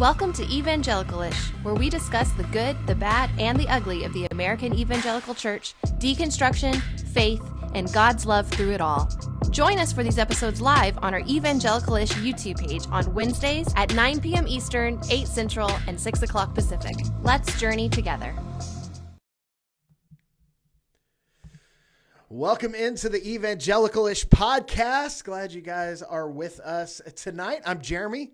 Welcome to Evangelical-ish, where we discuss the good, the bad, and the ugly of the American evangelical church, deconstruction, faith, and God's love through it all. Join us for these episodes live on our Evangelical-ish YouTube page on Wednesdays at 9 p.m. Eastern, 8 Central, and 6 o'clock Pacific. Let's journey together. Welcome into the Evangelical-ish podcast. Glad you guys are with us tonight. I'm Jeremy.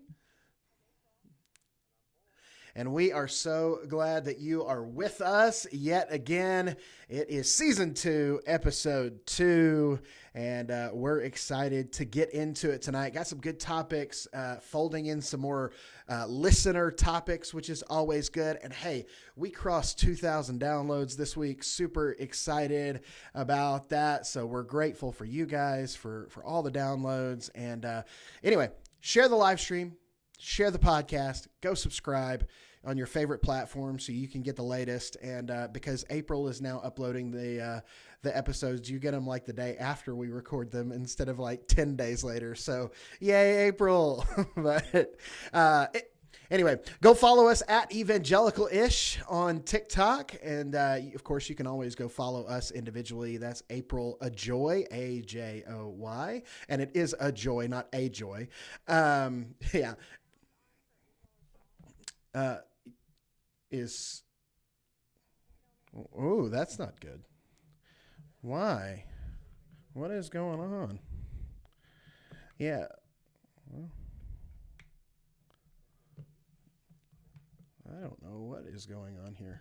And we are so glad that you are with us yet again. It is season 2, episode 2, and we're excited to get into it tonight. Got some good topics, folding in some more listener topics, which is always good. And hey, we crossed 2,000 downloads this week. Super excited about that. So we're grateful for you guys for all the downloads. And anyway, share the live stream, share the podcast, go subscribe on your favorite platform so you can get the latest. And because April is now uploading the episodes, you get them like the day after we record them instead of like 10 days later. So yay, April. But anyway, go follow us at Evangelical-ish on TikTok. And of course, you can always go follow us individually. That's April Ajoy, A-J-O-Y. And it is a joy, not a joy. Yeah. Oh, that's not good. Why? What is going on? Yeah. Well, I don't know what is going on here.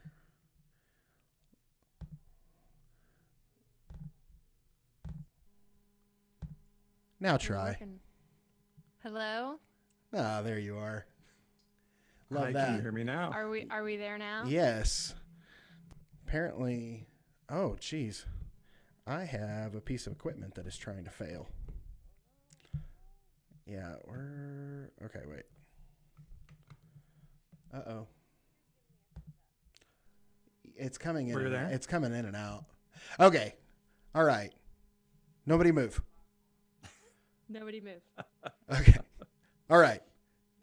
Now try. Hello? Ah, there you are. Love Hi, that. can you hear me now? Are we there now? Yes. Apparently, oh, geez. I have a piece of equipment that is trying to fail. Yeah, okay, wait. Uh-oh. It's coming in. Were you there? It's coming in and out. Okay. All right. Nobody move. Nobody move. Okay. All right.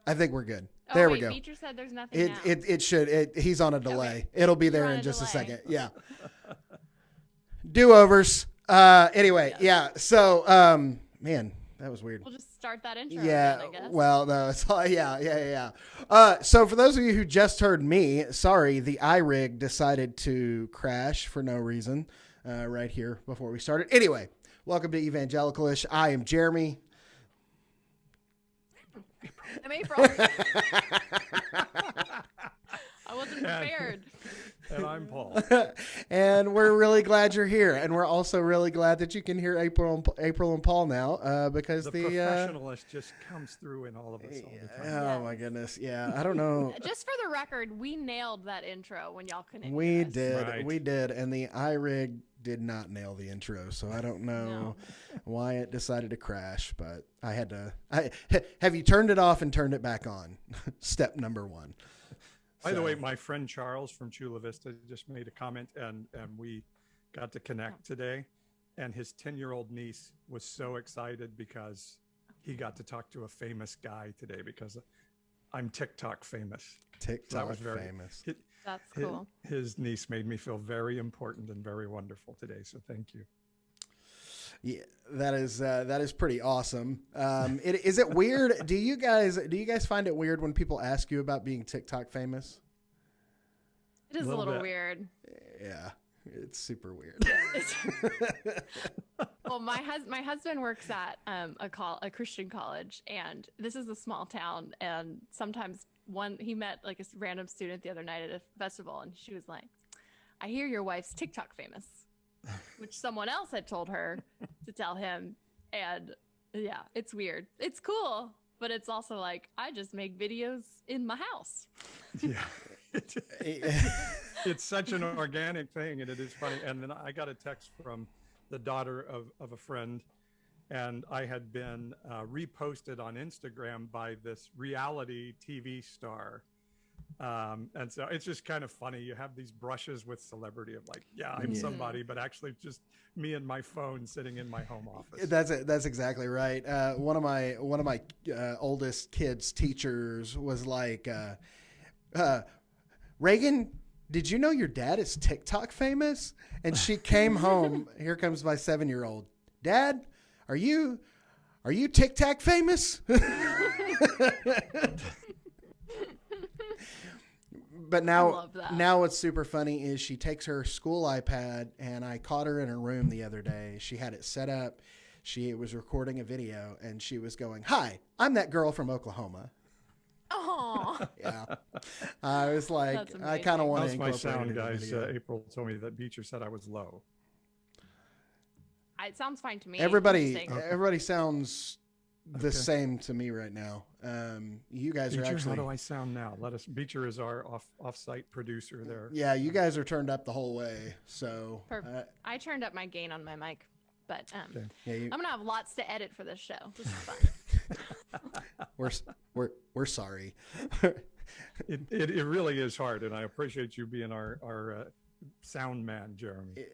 I think we're good. There we go. Beecher said there's nothing now. It should. He's on a delay. Okay. It'll be there in just a second. Yeah. Do-overs. Anyway, yes. Yeah. So, man, that was weird. We'll just start that intro yeah. again, I guess. Well, no, it's all, yeah. So for those of you who just heard me, sorry, the iRig decided to crash for no reason right here before we started. Anyway, welcome to Evangelical-ish. I am Jeremy. I'm April. I wasn't prepared. And I'm Paul. And we're really glad you're here. And we're also really glad that you can hear April and Paul now because the professionalist just comes through in all of us all the time. Oh, my goodness. Yeah, I don't know. Just for the record, we nailed that intro when y'all couldn't hear We us. did. Right. We did. And the iRig did not nail the intro, so I don't know why it decided to crash, but I had to. Have you turned it off and turned it back on? Step number 1. By the way, my friend Charles from Chula Vista just made a comment, and we got to connect today, and his 10-year-old niece was so excited because he got to talk to a famous guy today because I'm TikTok famous. TikTok was very famous. That's cool. His niece made me feel very important and very wonderful today, so thank you. Yeah, that is pretty awesome. Is it weird? Do you guys find it weird when people ask you about being TikTok famous? It is a little weird. Yeah, it's super weird. Well, my husband works at a Christian college, and this is a small town. And sometimes he met like a random student the other night at a festival, and she was like, "I hear your wife's TikTok famous." Which someone else had told her to tell him. And yeah, it's weird. It's cool, but it's also like, I just make videos in my house. Yeah. It's such an organic thing, and it is funny. And then I got a text from the daughter of a friend, and I had been reposted on Instagram by this reality TV star And so it's just kind of funny. You have these brushes with celebrity of like, yeah, I'm somebody, but actually just me and my phone sitting in my home office. That's exactly right. One of my oldest kids' teachers was like, Reagan, did you know your dad is TikTok famous? And she came home. Here comes my 7-year-old. Dad, are you TikTok famous? But now what's super funny is she takes her school iPad, and I caught her in her room the other day. She had it set up. She was recording a video, and she was going, "Hi, I'm that girl from Oklahoma." Oh, yeah. I was like, I kind of want to incorporate my sound, it guys. April told me that Beecher said I was low. it sounds fine to me. Everybody sounds the same to me right now. You guys Beecher, are actually. How do I sound now? Beecher is our off-site producer there. Yeah, you guys are turned up the whole way. So I turned up my gain on my mic, but yeah, I'm gonna have lots to edit for this show. This is fun. we're sorry. It really is hard, and I appreciate you being our sound man, Jeremy.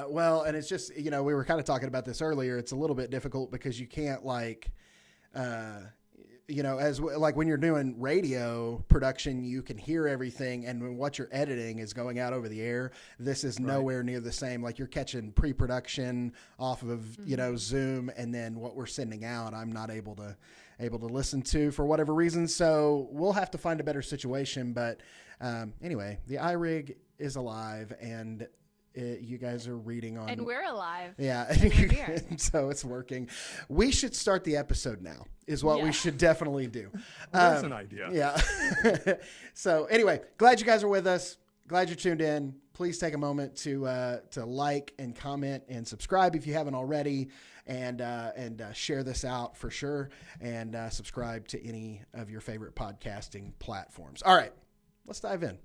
Well, and it's just, we were kind of talking about this earlier. It's a little bit difficult because you can't like when you're doing radio production, you can hear everything, and when what you're editing is going out over the air, this is nowhere near the same. Like you're catching pre-production off of Zoom, and then what we're sending out, I'm not able to listen to for whatever reason. So we'll have to find a better situation. But anyway, the iRig is alive, and you guys are reading on, and we're alive. Yeah, so it's working. We should start the episode now. Is what we should definitely do. That's an idea. Yeah. So anyway, glad you guys are with us. Glad you're tuned in. Please take a moment to like and comment and subscribe if you haven't already, and share this out for sure, and subscribe to any of your favorite podcasting platforms. All right, let's dive in.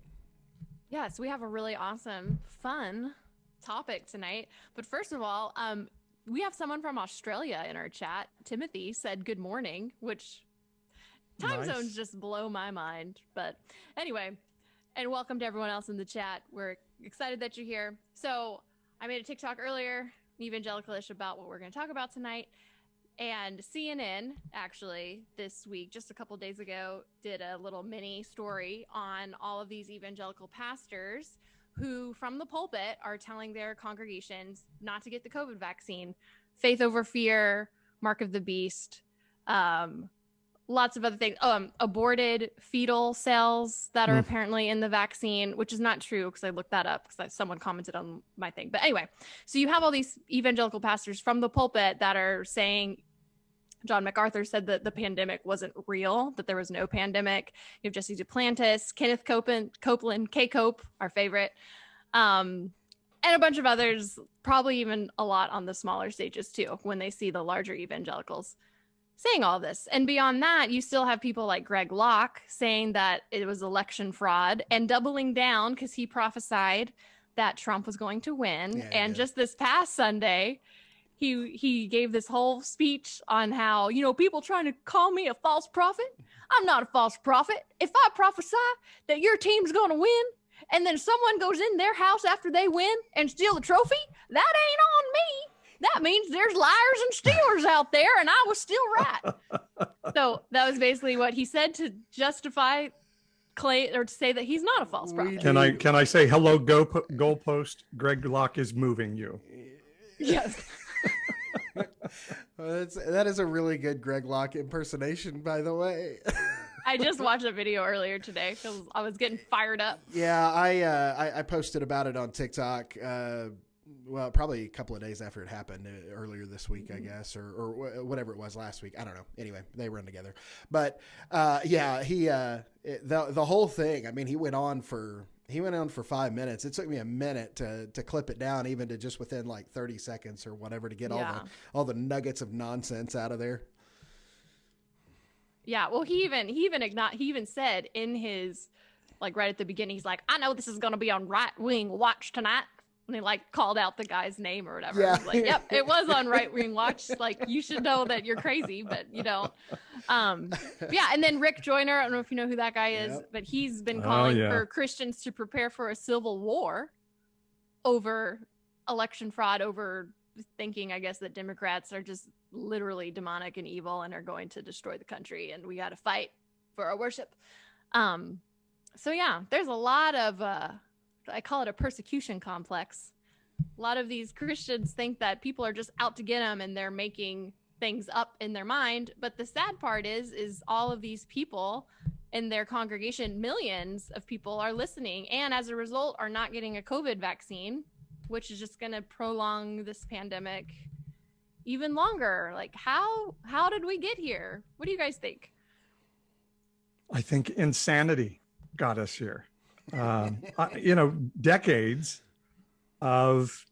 Yes, we have a really awesome, fun topic tonight. But first of all, we have someone from Australia in our chat. Timothy said good morning, which time zones just blow my mind. But anyway, and welcome to everyone else in the chat. We're excited that you're here. So I made a TikTok earlier, Evangelical-ish, about what we're going to talk about tonight. And CNN, actually, this week, just a couple days ago, did a little mini story on all of these evangelical pastors who, from the pulpit, are telling their congregations not to get the COVID vaccine. Faith over fear, mark of the beast, lots of other things. Aborted fetal cells that are apparently in the vaccine, which is not true because I looked that up because someone commented on my thing. But anyway, so you have all these evangelical pastors from the pulpit that are saying, John MacArthur said that the pandemic wasn't real, that there was no pandemic. You have Jesse Duplantis, Kenneth Copeland, K-Cope, our favorite, and a bunch of others, probably even a lot on the smaller stages too, when they see the larger evangelicals saying all this. And beyond that, you still have people like Greg Locke saying that it was election fraud and doubling down because he prophesied that Trump was going to win. And just this past Sunday, he gave this whole speech on how, people trying to call me a false prophet. I'm not a false prophet. If I prophesy that your team's going to win, and then someone goes in their house after they win and steal the trophy, that ain't on me. That means there's liars and stealers out there, and I was still right. So that was basically what he said to justify claim, or to say that he's not a false prophet. Can I say hello, goalpost? Greg Locke is moving you. Yes. That is a really good Greg Locke impersonation, by the way. I just watched a video earlier today because I was getting fired up. Yeah, I posted about it on TikTok. Well, probably a couple of days after it happened, earlier this week, I guess, or whatever it was last week. I don't know. Anyway, they run together. But the whole thing. I mean, he went on for 5 minutes. It took me a minute to clip it down, even to just within like 30 seconds or whatever, to get all the nuggets of nonsense out of there. Yeah, well, he even said in his, like, right at the beginning, he's like, I know this is going to be on Right Wing Watch tonight. when they like called out the guy's name or whatever. Yeah. It was like, yep, it was on Right Wing Watch. Like, you should know that you're crazy, but you don't. Yeah. And then Rick Joyner, I don't know if you know who that guy is, but he's been calling for Christians to prepare for a civil war over election fraud, over thinking, I guess, that Democrats are just literally demonic and evil and are going to destroy the country, and we got to fight for our worship. So yeah, there's a lot of I call it a persecution complex. A lot of these Christians think that people are just out to get them, and they're making things up in their mind. But the sad part is all of these people in their congregation, millions of people are listening, and as a result are not getting a COVID vaccine, which is just going to prolong this pandemic even longer. Like, how did we get here? What do you guys think? I think insanity got us here. Decades of,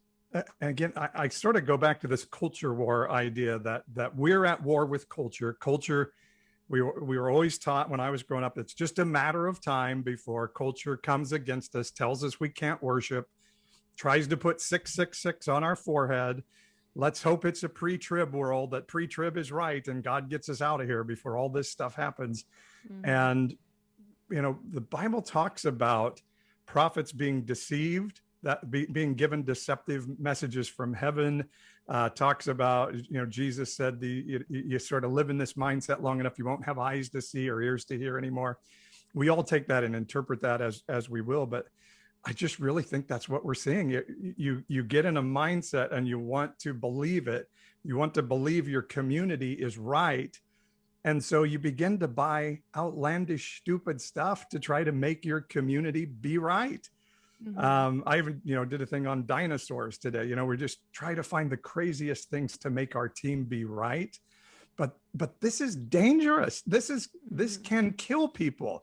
again, I sort of go back to this culture war idea that we're at war with culture. Culture, we were always taught when I was growing up, it's just a matter of time before culture comes against us, tells us we can't worship, tries to put 666 on our forehead. Let's hope it's a pre-trib world, that pre-trib is right and God gets us out of here before all this stuff happens. Mm-hmm. And, the Bible talks about prophets being deceived, that being given deceptive messages from heaven, talks about, Jesus said you sort of live in this mindset long enough, you won't have eyes to see or ears to hear anymore. We all take that and interpret that as we will, but I just really think that's what we're seeing. You get in a mindset and you want to believe it. You want to believe your community is right. And so you begin to buy outlandish, stupid stuff to try to make your community be right. Mm-hmm. I even, did a thing on dinosaurs today. We're just trying to find the craziest things to make our team be right. But this is dangerous. This can kill people.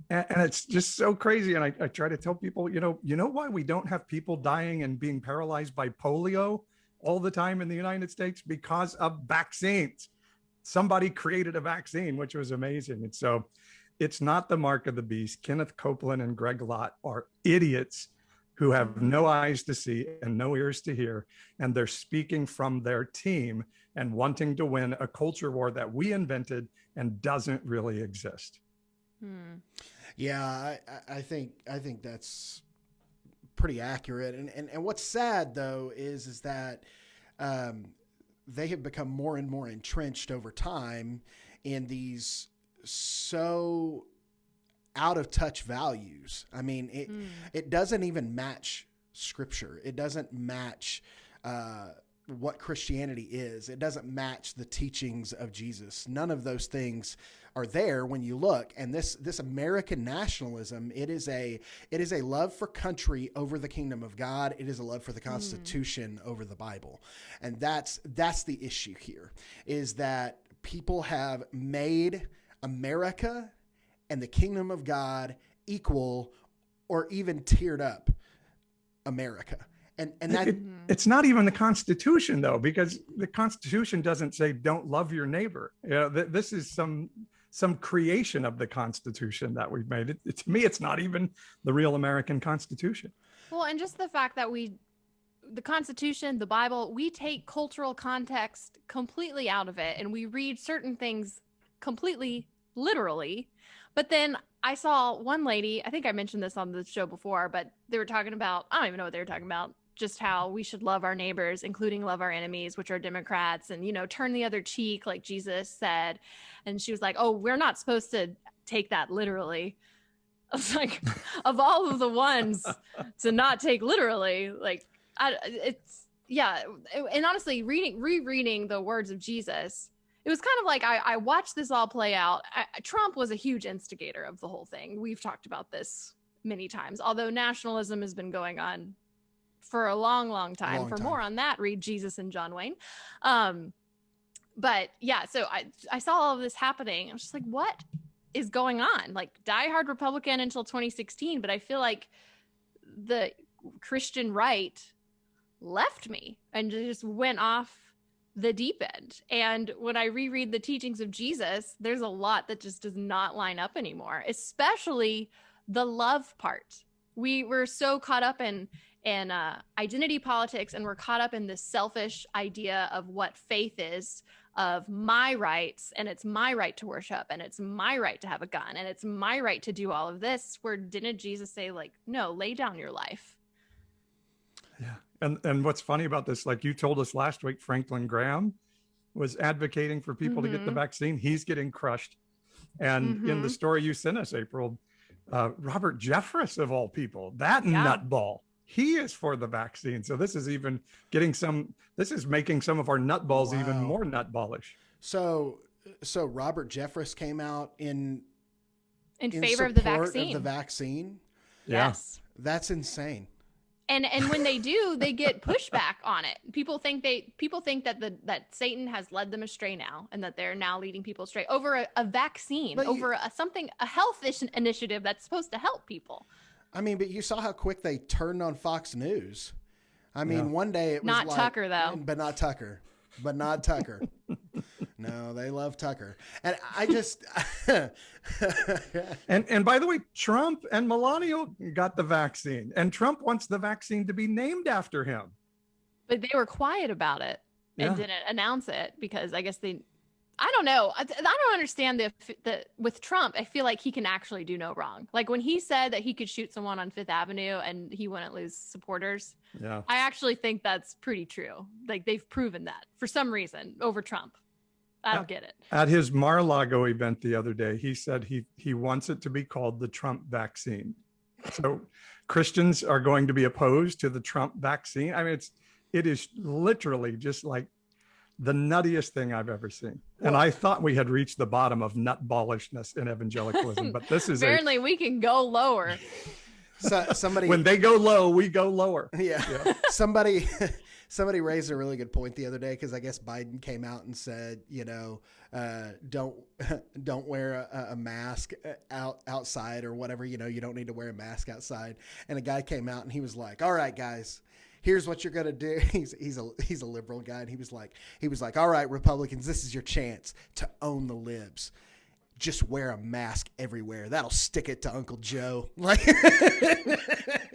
And it's just so crazy. And I try to tell people, you know why we don't have people dying and being paralyzed by polio all the time in the United States? Because of vaccines. Somebody created a vaccine, which was amazing. And so it's not the mark of the beast. Kenneth Copeland and Greg Lott are idiots who have no eyes to see and no ears to hear. And they're speaking from their team and wanting to win a culture war that we invented and doesn't really exist. Yeah, I think that's pretty accurate. And what's sad though is that they have become more and more entrenched over time in these so out of touch values. I mean, it doesn't even match Scripture. It doesn't match what Christianity is. It doesn't match the teachings of Jesus. None of those things are there when you look. And this American nationalism, it is a love for country over the kingdom of God. It is a love for the Constitution over the Bible. And that's the issue here, is that people have made America and the kingdom of God equal or even tiered up America. And that it's not even the Constitution though, because the Constitution doesn't say don't love your neighbor. This is some creation of the Constitution that we've made. To me, it's not even the real American Constitution. Well, and just the fact that the Constitution, the Bible, we take cultural context completely out of it, and we read certain things completely literally. But then I saw one lady, I think I mentioned this on the show before, but they were talking about, I don't even know what they were talking about, just how we should love our neighbors, including love our enemies, which are Democrats, and, turn the other cheek, like Jesus said. And she was like, oh, we're not supposed to take that literally. I was like, of all of the ones to not take literally, like, and honestly, rereading the words of Jesus, it was kind of like I watched this all play out. Trump was a huge instigator of the whole thing. We've talked about this many times, although nationalism has been going on for a long time. For more on that, read Jesus and John Wayne. But yeah, so I saw all of this happening. I was just like, what is going on? Like, diehard Republican until 2016, but I feel like the Christian right left me and just went off the deep end. And when I reread the teachings of Jesus, there's a lot that just does not line up anymore, especially the love part. We were so caught up in in identity politics, and we're caught up in this selfish idea of what faith is, of my rights, and it's my right to worship, and it's my right to have a gun, and it's my right to do all of this, where didn't Jesus say, like, no, lay down your life? Yeah. And what's funny about this, like you told us last week, Franklin Graham was advocating for people to get the vaccine. He's getting crushed. And in the story you sent us, April, Robert Jeffress, of all people, that nutball, he is for the vaccine. So this is even this is making some of our nutballs even more nutballish. So Robert Jeffress came out in favor of the vaccine. Yes. That's insane. And when they do, they get pushback on it. People think that that Satan has led them astray now, and that they're now leading people astray over a vaccine, over a health initiative that's supposed to help people. I mean, but you saw how quick they turned on Fox News. I mean, one day it was not Tucker, though. But not Tucker. No, they love Tucker. And I just and by the way, Trump and Melania got the vaccine, and Trump wants the vaccine to be named after him. But they were quiet about it and didn't announce it, because I guess I don't know. I don't understand the with Trump. I feel like he can actually do no wrong. Like when he said that he could shoot someone on Fifth Avenue and he wouldn't lose supporters. Yeah, I actually think that's pretty true. Like they've proven that for some reason over Trump. I don't get it. At his Mar-a-Lago event the other day, he said he wants it to be called the Trump vaccine. So Christians are going to be opposed to the Trump vaccine. I mean, it is literally just like the nuttiest thing I've ever seen. And I thought we had reached the bottom of nutballishness in evangelicalism, but this is apparently we can go lower. So somebody, when they go low, we go lower. Yeah. Somebody raised a really good point the other day, because I guess Biden came out and said, don't wear a mask outside or whatever. You don't need to wear a mask outside. And a guy came out and he was like, all right, guys, here's what you're going to do. He's a liberal guy. And he was like, all right, Republicans, this is your chance to own the libs. Just wear a mask everywhere. That'll stick it to Uncle Joe. Like, and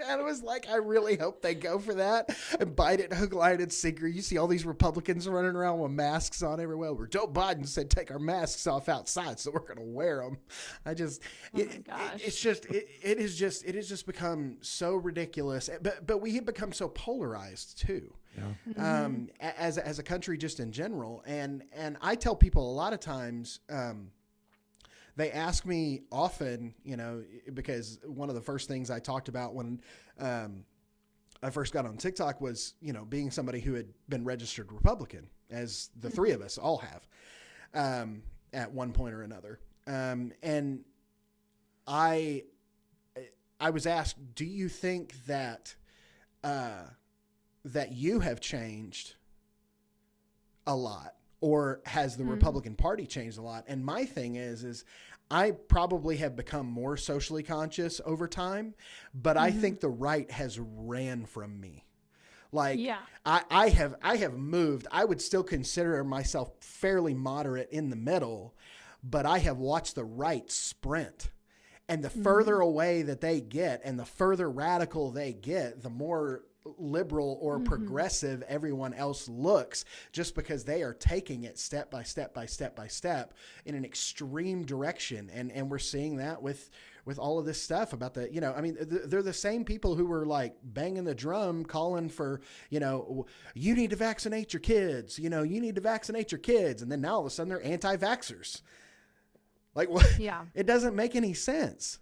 I was like, I really hope they go for that and bite it hook, line, and sinker. You see all these Republicans running around with masks on everywhere. Where Joe Biden said, take our masks off outside, so we're going to wear them. It has just become so ridiculous. But we have become so polarized too. Yeah. As a country, just in general. And I tell people a lot of times, they ask me often, because one of the first things I talked about when I first got on TikTok was, being somebody who had been registered Republican, as the three of us all have at one point or another. And I was asked, do you think that you have changed a lot? Or has the Republican Party changed a lot? And my thing is I probably have become more socially conscious over time, but I think the right has ran from me. Like, I have moved. I would still consider myself fairly moderate in the middle, but I have watched the right sprint. And the further away that they get and the further radical they get, the more liberal or progressive everyone else looks, just because they are taking it step by step by step by step in an extreme direction. And we're seeing that with all of this stuff about they're the same people who were like banging the drum calling for, you need to vaccinate your kids, you need to vaccinate your kids. And then now all of a sudden they're anti-vaxxers. Like, what? Yeah. It doesn't make any sense.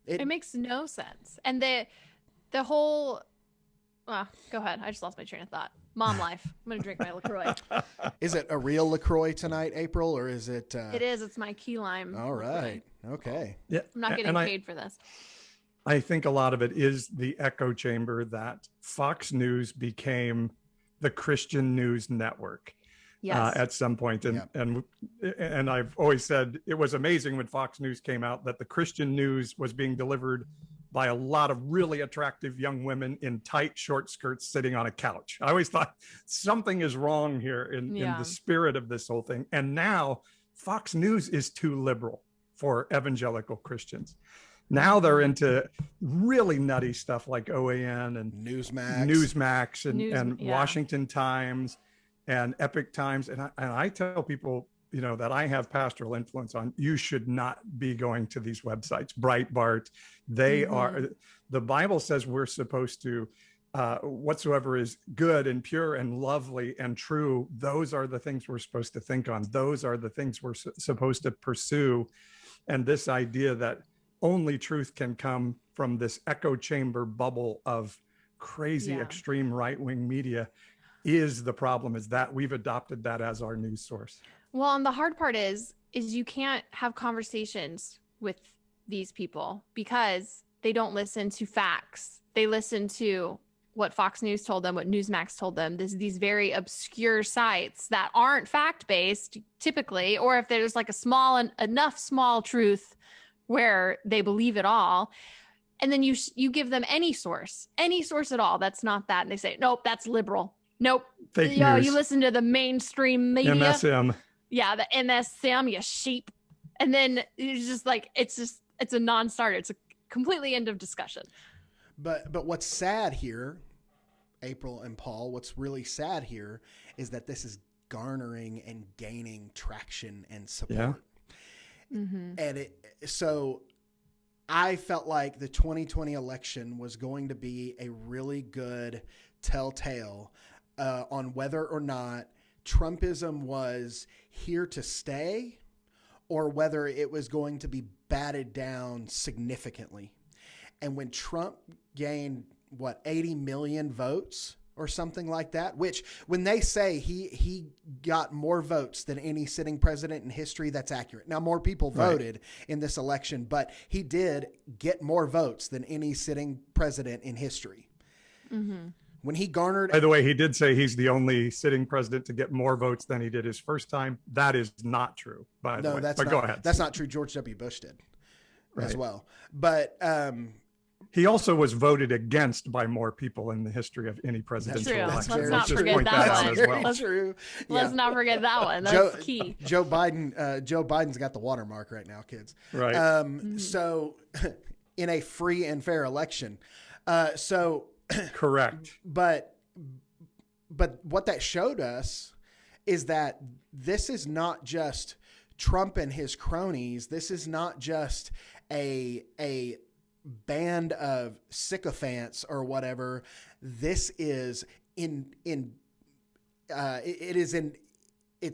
It makes no sense. And the whole, go ahead. I just lost my train of thought. Mom life. I'm going to drink my LaCroix. Is it a real LaCroix tonight, April, or is it? It is. It's my key lime. All right. LaCroix. Okay. Yeah. I'm not getting paid for this. I think a lot of it is the echo chamber that Fox News became the Christian news network. Yes. At some point. And I've always said it was amazing when Fox News came out that the Christian news was being delivered by a lot of really attractive young women in tight short skirts sitting on a couch. I always thought something is wrong here in the spirit of this whole thing. And now Fox News is too liberal for evangelical Christians. Now they're into really nutty stuff like OAN and Newsmax and Washington Times and Epic Times. And I tell people, that I have pastoral influence on, you should not be going to these websites. Breitbart, they are, the Bible says we're supposed to, whatsoever is good and pure and lovely and true, those are the things we're supposed to think on. Those are the things we're supposed to pursue. And this idea that only truth can come from this echo chamber bubble of crazy extreme right-wing media is the problem, is that we've adopted that as our news source. Well, and the hard part is you can't have conversations with these people because they don't listen to facts. They listen to what Fox News told them, what Newsmax told them. These very obscure sites that aren't fact-based typically, or if there's like enough small truth where they believe it all. And then you give them any source at all that's not that. And they say, nope, that's liberal. Nope. Fake news. You listen to the mainstream media. MSM. Yeah, the MSM, you sheep. And then it's just like, it's a non-starter. It's a completely end of discussion. But what's sad here, April and Paul, what's really sad here is that this is garnering and gaining traction and support. Yeah. And so I felt like the 2020 election was going to be a really good telltale on whether or not Trumpism was here to stay or whether it was going to be batted down significantly. And when Trump gained, 80 million votes or something like that, which when they say he got more votes than any sitting president in history, that's accurate. Now, more people voted in this election, but he did get more votes than any sitting president in history. When he garnered... By the way, he did say he's the only sitting president to get more votes than he did his first time. That is not true, by the way. But go ahead. That's not true. George W. Bush did as well. But he also was voted against by more people in the history of any presidential election. Let's not forget that one. That's true. Let's not forget that one. That's key. Joe Biden's got the watermark right now, kids. Right. So in a free and fair election. Correct. But what that showed us is that this is not just Trump and his cronies. This is not just a band of sycophants or whatever. This is it's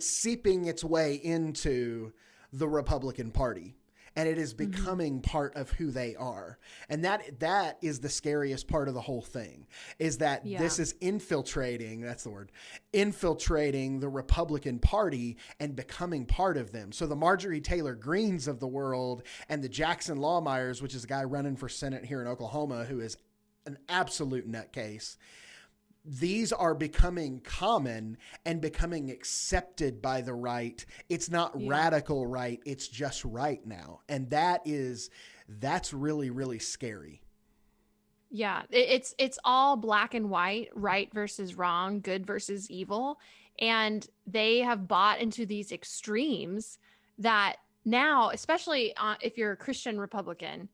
seeping its way into the Republican Party. And it is becoming part of who they are. And that is the scariest part of the whole thing, is that this is infiltrating the Republican Party and becoming part of them. So the Marjorie Taylor Greens of the world and the Jackson Lawmeyers, which is a guy running for Senate here in Oklahoma who is an absolute nutcase, these are becoming common and becoming accepted by the right. It's not radical right. It's just right now. And that's really, really scary. Yeah. It's all black and white, right versus wrong, good versus evil. And they have bought into these extremes that now, especially if you're a Christian Republican,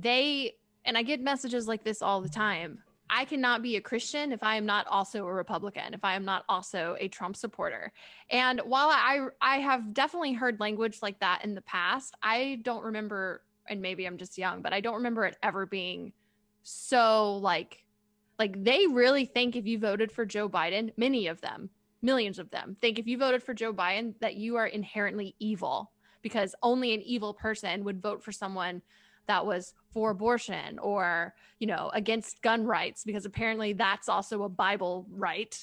and I get messages like this all the time. I cannot be a Christian if I am not also a Republican, if I am not also a Trump supporter. And while I have definitely heard language like that in the past, I don't remember, and maybe I'm just young, but I don't remember it ever being so like they really think if you voted for Joe Biden, many of them, millions of them think if you voted for Joe Biden that you are inherently evil, because only an evil person would vote for someone that was for abortion or, against gun rights, because apparently that's also a Bible right.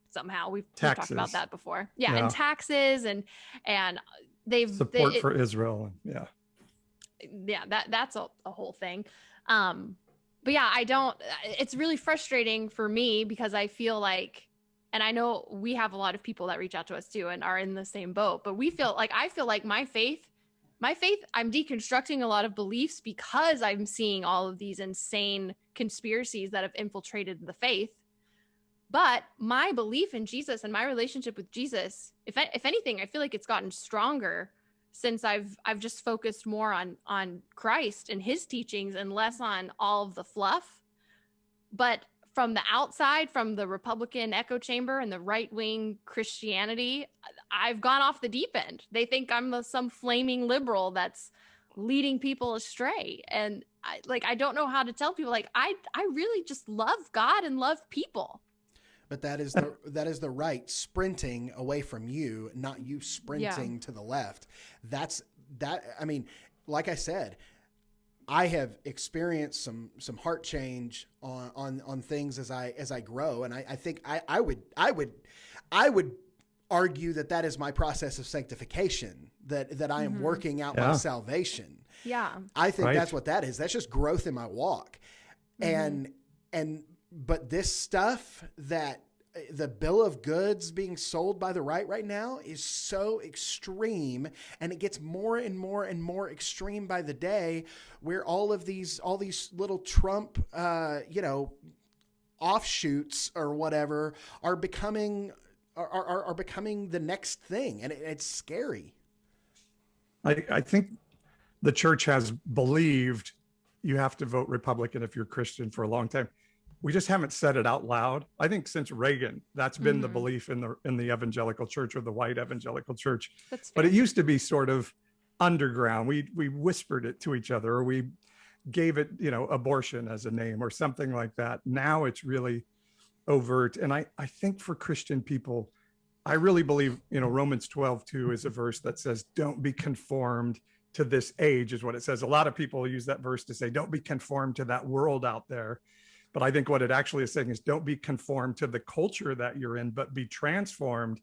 Somehow we've talked about that before. Yeah. And taxes and they've support for Israel. Yeah. Yeah. That's a whole thing. But yeah, it's really frustrating for me because I feel like, and I know we have a lot of people that reach out to us too and are in the same boat, but I feel like my faith, I'm deconstructing a lot of beliefs because I'm seeing all of these insane conspiracies that have infiltrated the faith. But my belief in Jesus and my relationship with Jesus, if anything, I feel like it's gotten stronger since I've just focused more on Christ and his teachings and less on all of the fluff. But from the outside, from the Republican echo chamber and the right-wing Christianity, I've gone off the deep end. They think I'm some flaming liberal that's leading people astray. And I don't know how to tell people, like, I really just love God and love people. But that is the right sprinting away from you, not you sprinting to the left. I mean, like I said, I have experienced some heart change on things as I grow, and I think I would argue that is my process of sanctification, that I am working out my salvation. Yeah, I think that's what that is. That's just growth in my walk, but this stuff that the bill of goods being sold by the right now is so extreme, and it gets more and more and more extreme by the day, where all these little Trump, offshoots or whatever are becoming the next thing. And it's scary. I think the church has believed you have to vote Republican if you're Christian for a long time. We just haven't said it out loud. I think since Reagan, that's been the belief in the evangelical church, or the white evangelical church. But it used to be sort of underground. We whispered it to each other, or we gave it, abortion as a name or something like that. Now it's really overt. And I think for Christian people, I really believe, Romans 12:2 is a verse that says, don't be conformed to this age, is what it says. A lot of people use that verse to say, don't be conformed to that world out there. But I think what it actually is saying is, don't be conformed to the culture that you're in, but be transformed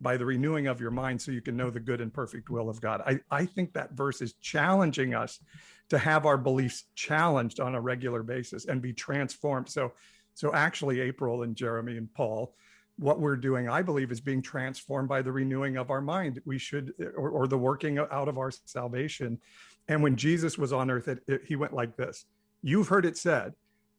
by the renewing of your mind so you can know the good and perfect will of God. I think that verse is challenging us to have our beliefs challenged on a regular basis and be transformed. So actually, April and Jeremy and Paul, what we're doing, I believe, is being transformed by the renewing of our mind. We should, or the working out of our salvation. And when Jesus was on earth, he went like this: you've heard it said,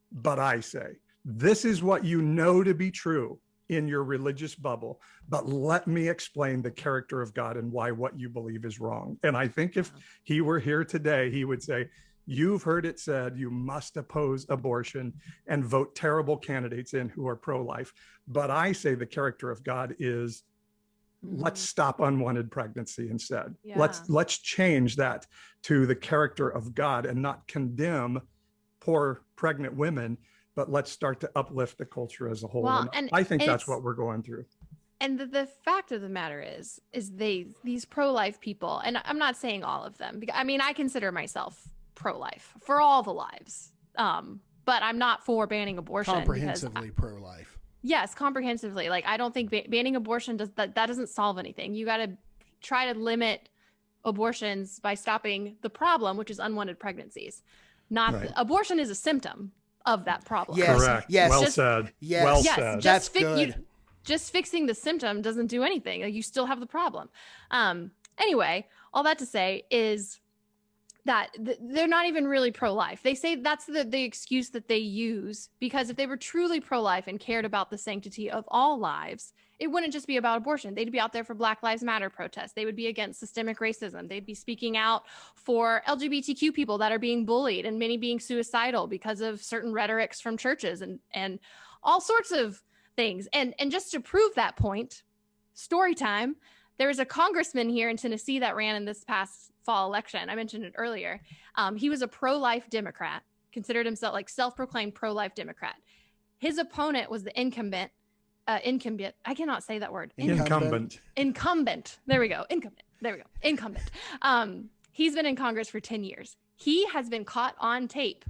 but I say, this is what you know to be true in your religious bubble, but let me explain the character of God and why what you believe is wrong. And I think if he were here today, he would say, you've heard it said you must oppose abortion and vote terrible candidates in who are pro-life. But I say the character of God is, let's stop unwanted pregnancy instead. Yeah. Let's change that to the character of God and not condemn poor pregnant women, but let's start to uplift the culture as a whole. Well, and I think that's what we're going through. And the fact of the matter is these pro-life people, and I'm not saying all of them, because, I mean, I consider myself pro-life for all the lives, but I'm not for banning abortion. Comprehensively pro-life. Yes, comprehensively. Like, I don't think banning abortion that doesn't solve anything. You got to try to limit abortions by stopping the problem, which is unwanted pregnancies. Abortion is a symptom of that problem. Yes. Correct. Yes. Well said. Yes. Well yes. said. That's good. Just fixing the symptom doesn't do anything. Like, you still have the problem. Anyway, all that to say is that they're not even really pro-life. They say that's the excuse that they use, because if they were truly pro-life and cared about the sanctity of all lives, it wouldn't just be about abortion. They'd be out there for Black Lives Matter protests. They would be against systemic racism. They'd be speaking out for LGBTQ people that are being bullied and many being suicidal because of certain rhetorics from churches and all sorts of things. And just to prove that point, story time, there was a congressman here in Tennessee that ran in this past fall election. I mentioned it earlier. He was a pro-life Democrat, considered himself like self-proclaimed pro-life Democrat. His opponent was the incumbent. I cannot say that word. Incumbent. There we go. Incumbent. He's been in Congress for 10 years. He has been caught on tape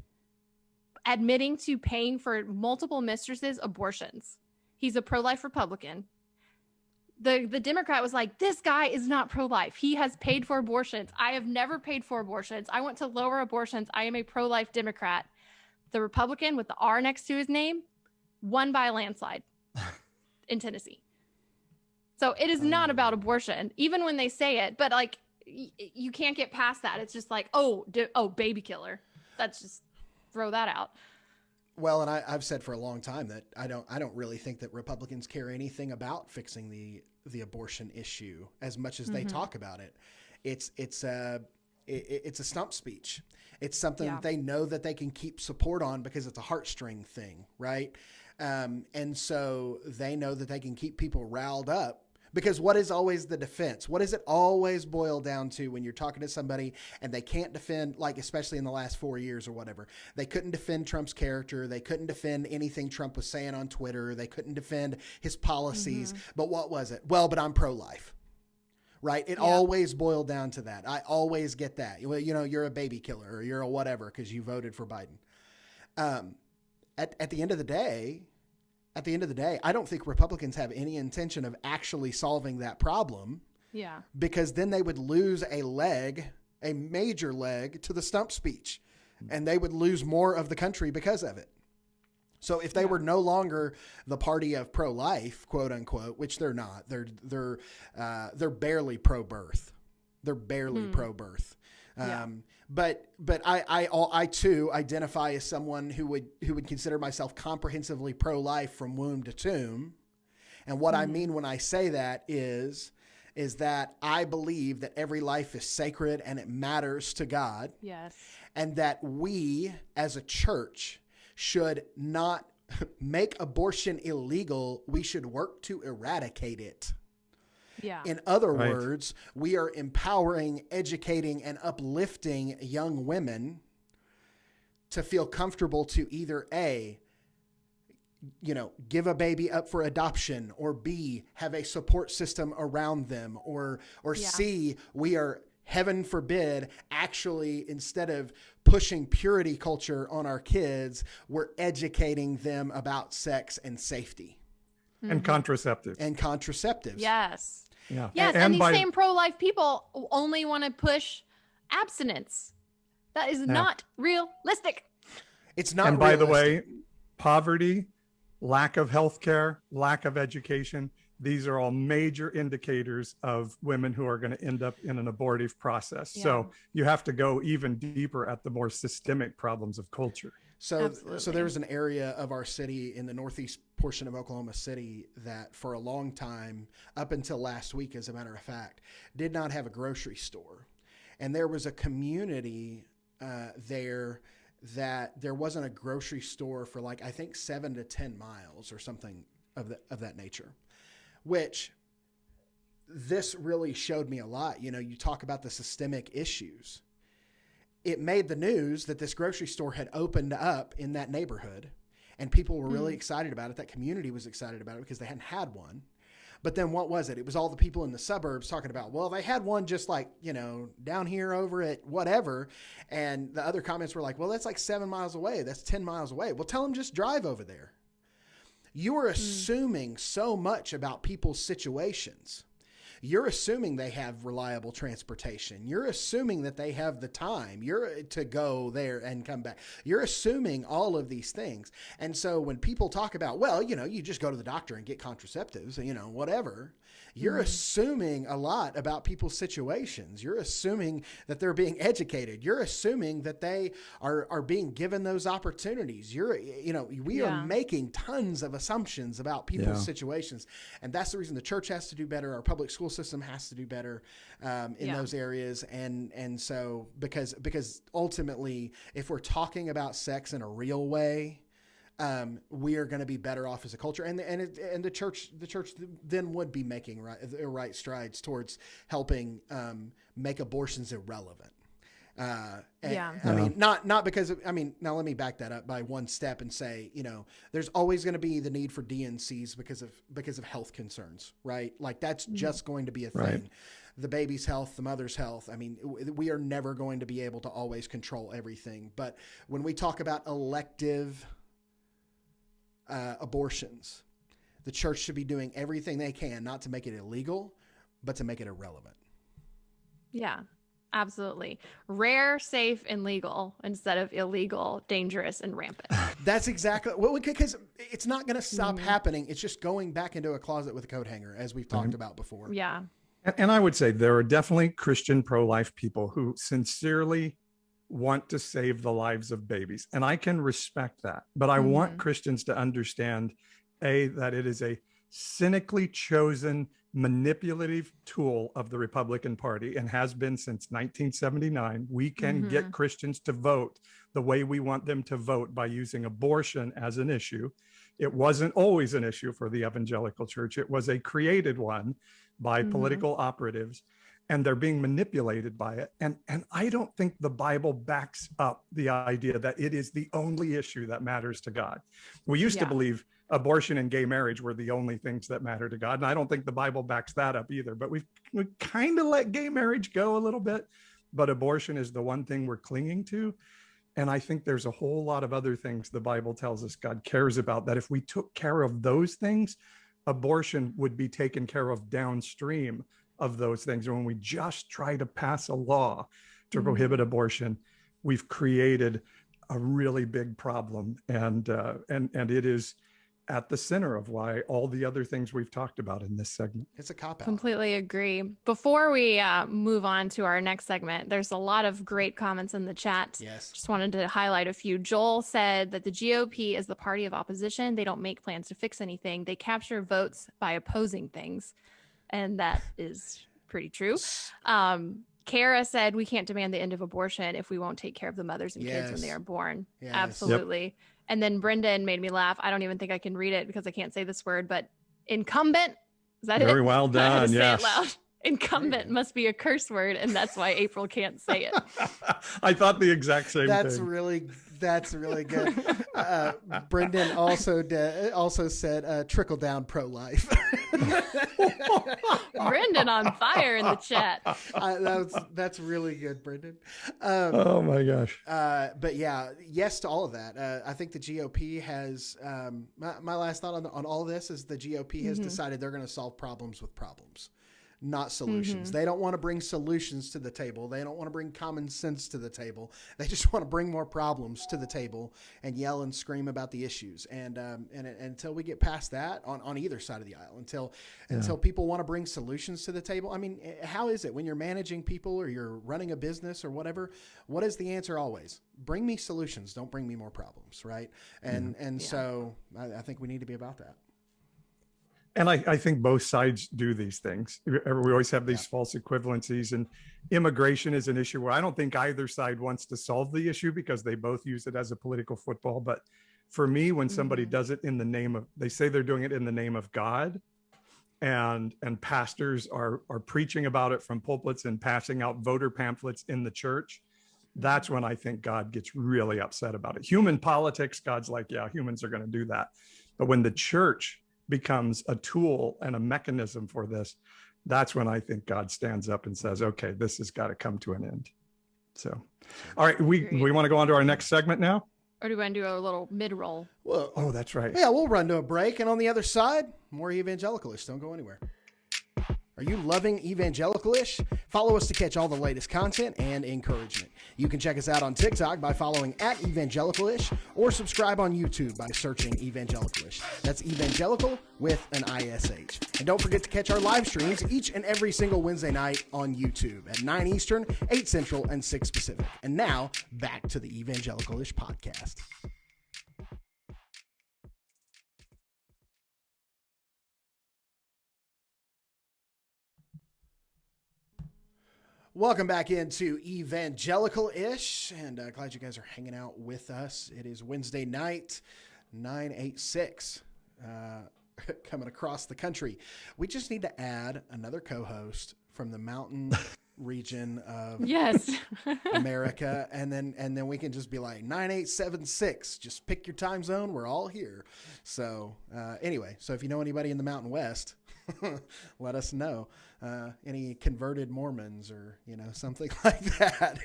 admitting to paying for multiple mistresses' abortions. He's a pro-life Republican. The Democrat was like, this guy is not pro-life. He has paid for abortions. I have never paid for abortions. I want to lower abortions. I am a pro-life Democrat. The Republican with the R next to his name won by a landslide in Tennessee. So it is not about abortion, even when they say it. But like, you can't get past that. It's just like, baby killer. Let's just throw that out. Well, and I've said for a long time that I don't really think that Republicans care anything about fixing the abortion issue as much as they talk about it. it's a stump speech. It's something that they know that they can keep support on because it's a heartstring thing, right? And so they know that they can keep people riled up. Because what is always the defense? What does it always boil down to when you're talking to somebody and they can't defend, like especially in the last 4 years or whatever, they couldn't defend Trump's character. They couldn't defend anything Trump was saying on Twitter. They couldn't defend his policies. But what was it? Well, but I'm pro-life. Right? It always boiled down to that. I always get that. You know, you're a baby killer or you're a whatever because you voted for Biden. At the end of the day, I don't think Republicans have any intention of actually solving that problem. Yeah. Because then they would lose a major leg to the stump speech, and they would lose more of the country because of it. So if they were no longer the party of pro-life, quote unquote, which they're not, they're barely pro-birth. They're barely pro-birth. But I too identify as someone who would consider myself comprehensively pro-life from womb to tomb. And what I mean when I say that is that I believe that every life is sacred and it matters to God. Yes. And that we as a church should not make abortion illegal. We should work to eradicate it. Yeah. In other words, we are empowering, educating, and uplifting young women to feel comfortable to either A, give a baby up for adoption, or B, have a support system around them, or C, we are, heaven forbid, actually, instead of pushing purity culture on our kids, we're educating them about sex and safety. And contraceptives. Yes. Yeah. Yes, and these same pro-life people only want to push abstinence. That is not realistic. It's not. And by the way, poverty, lack of health care, lack of education, these are all major indicators of women who are going to end up in an abortive process. Yeah. So you have to go even deeper at the more systemic problems of culture. So there was an area of our city in the northeast portion of Oklahoma City that for a long time, up until last week, as a matter of fact, did not have a grocery store. And there was a community there that there wasn't a grocery store for I think 7 to 10 miles or something of that nature, which this really showed me a lot. You talk about the systemic issues. It made the news that this grocery store had opened up in that neighborhood, and people were really excited about it. That community was excited about it because they hadn't had one. But then what was it? It was all the people in the suburbs talking about, well, they had one just down here over at whatever. And the other comments were like, well, that's 7 miles away. That's 10 miles away. Well, tell them just drive over there. You are assuming so much about people's situations. You're assuming they have reliable transportation. You're assuming that they have the time to go there and come back. You're assuming all of these things. And so when people talk about, well, you just go to the doctor and get contraceptives, whatever, you're assuming a lot about people's situations. You're assuming that they're being educated. You're assuming that they are being given those opportunities. We are making tons of assumptions about people's situations. And that's the reason the church has to do better. Our public school system has to do better in those areas. And so because ultimately, if we're talking about sex in a real way, we are going to be better off as a culture, and the church then would be making right strides towards helping make abortions irrelevant. I mean, not because now let me back that up by one step and say, there's always going to be the need for DNCs because of health concerns, right? That's just going to be a thing. Right. The baby's health, the mother's health. I mean, we are never going to be able to always control everything. But when we talk about elective abortions, the church should be doing everything they can not to make it illegal, but to make it irrelevant. Yeah, absolutely. Rare, safe, and legal instead of illegal, dangerous, and rampant. That's exactly because it's not going to stop happening. It's just going back into a closet with a coat hanger, as we've talked about before. Yeah. And I would say there are definitely Christian pro-life people who sincerely want to save the lives of babies. And I can respect that. But I want Christians to understand, A, that it is a cynically chosen manipulative tool of the Republican Party and has been since 1979. We can get Christians to vote the way we want them to vote by using abortion as an issue. It wasn't always an issue for the evangelical church. It was a created one by political operatives, and they're being manipulated by it. And I don't think the Bible backs up the idea that it is the only issue that matters to God. We used to believe abortion and gay marriage were the only things that matter to God. And I don't think the Bible backs that up either, but we kind of let gay marriage go a little bit, but abortion is the one thing we're clinging to. And I think there's a whole lot of other things the Bible tells us God cares about, that if we took care of those things, abortion would be taken care of downstream of those things. And when we just try to pass a law to prohibit abortion, we've created a really big problem. And it is at the center of why all the other things we've talked about in this segment. It's a cop-out. Completely agree. Before we move on to our next segment, there's a lot of great comments in the chat. Yes. Just wanted to highlight a few. Joel said that the GOP is the party of opposition. They don't make plans to fix anything. They capture votes by opposing things. And that is pretty true. Kara said we can't demand the end of abortion if we won't take care of the mothers and kids when they are born. Yes. Absolutely. Yep. And then Brendan made me laugh. I don't even think I can read it because I can't say this word, but incumbent. Is that Very it? well done. Yes. Say it loud. Incumbent must be a curse word, and that's why April can't say it. I thought the exact same thing. That's really good. Brendan also said trickle down pro-life. Brendan on fire in the chat. That's really good, Brendan. Oh my gosh. But yeah, yes to all of that. I think the GOP has my last thought on all this is the GOP has decided they're going to solve problems with problems, not solutions. They don't want to bring solutions to the table. They don't want to bring common sense to the table. They just want to bring more problems to the table and yell and scream about the issues. And until we get past that on either side of the aisle, until people want to bring solutions to the table. I mean, how is it when you're managing people or you're running a business or whatever? What is the answer always? Bring me solutions. Don't bring me more problems, right? So I think we need to be about that. And I think both sides do these things. We always have these false equivalencies, and immigration is an issue where I don't think either side wants to solve the issue because they both use it as a political football. But for me, when somebody does it in the name of, they say they're doing it in the name of God, and pastors are preaching about it from pulpits and passing out voter pamphlets in the church, that's when I think God gets really upset about it. Human politics, God's like, yeah, humans are going to do that. But when the church becomes a tool and a mechanism for this, that's when I think God stands up and says, okay, this has got to come to an end. So, all right, we want to go on to our next segment now? Or do we want to do a little mid-roll? Well, oh, that's right. Yeah, we'll run to a break. And on the other side, more Evangelicalish. Don't go anywhere. Are you loving Evangelicalish? Follow us to catch all the latest content and encouragement. You can check us out on TikTok by following @Evangelical-ish or subscribe on YouTube by searching Evangelical-ish. That's Evangelical with an ISH. And don't forget to catch our live streams each and every single Wednesday night on YouTube at 9 Eastern, 8 Central, and 6 Pacific. And now, back to the Evangelical-ish podcast. Welcome back into Evangelical-ish, and glad you guys are hanging out with us. It is Wednesday night, 9/8/6, coming across the country. We just need to add another co-host from the mountain region of America, and then we can just be like 9876. Just pick your time zone. We're all here. So anyway, so if you know anybody in the Mountain West, let us know. Any converted Mormons or, something like that.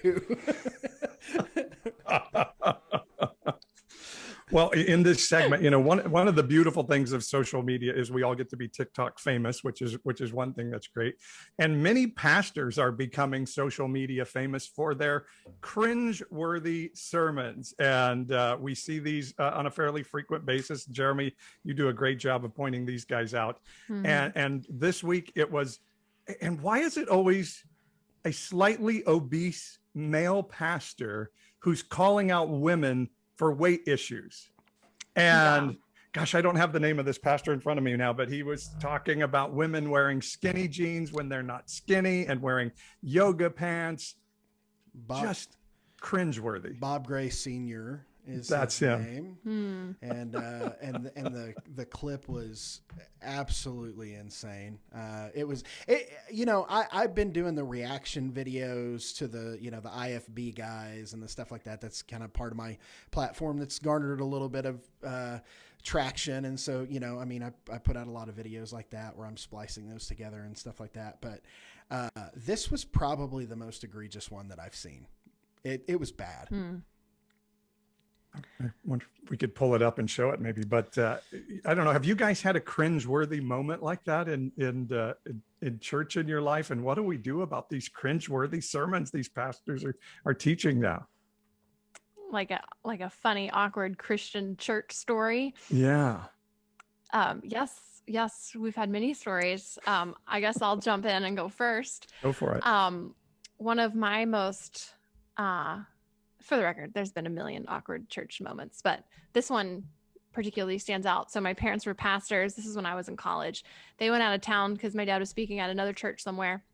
Well, in this segment, one of the beautiful things of social media is we all get to be TikTok famous, which is one thing that's great. And many pastors are becoming social media famous for their cringe-worthy sermons. And we see these on a fairly frequent basis. Jeremy, you do a great job of pointing these guys out. And this week it was, and why is it always a slightly obese male pastor who's calling out women for weight issues? And gosh, I don't have the name of this pastor in front of me now, but he was talking about women wearing skinny jeans when they're not skinny and wearing yoga pants. Just cringeworthy. Bob Gray Sr. That's his him. name. And the clip was absolutely insane. I've been doing the reaction videos to the IFB guys and the stuff like that. That's kind of part of my platform that's garnered a little bit of traction. And so, I put out a lot of videos like that where I'm splicing those together and stuff like that. But this was probably the most egregious one that I've seen. It was bad. I wonder if we could pull it up and show it maybe, but I don't know. Have you guys had a cringe-worthy moment like that in church in your life? And what do we do about these cringe-worthy sermons these pastors are teaching now? Like a funny, awkward Christian church story. Yeah. Yes, we've had many stories. I guess I'll jump in and go first. Go for it. One of my most, for the record, there's been a million awkward church moments, but this one particularly stands out. So my parents were pastors. This is when I was in college. They went out of town because my dad was speaking at another church somewhere.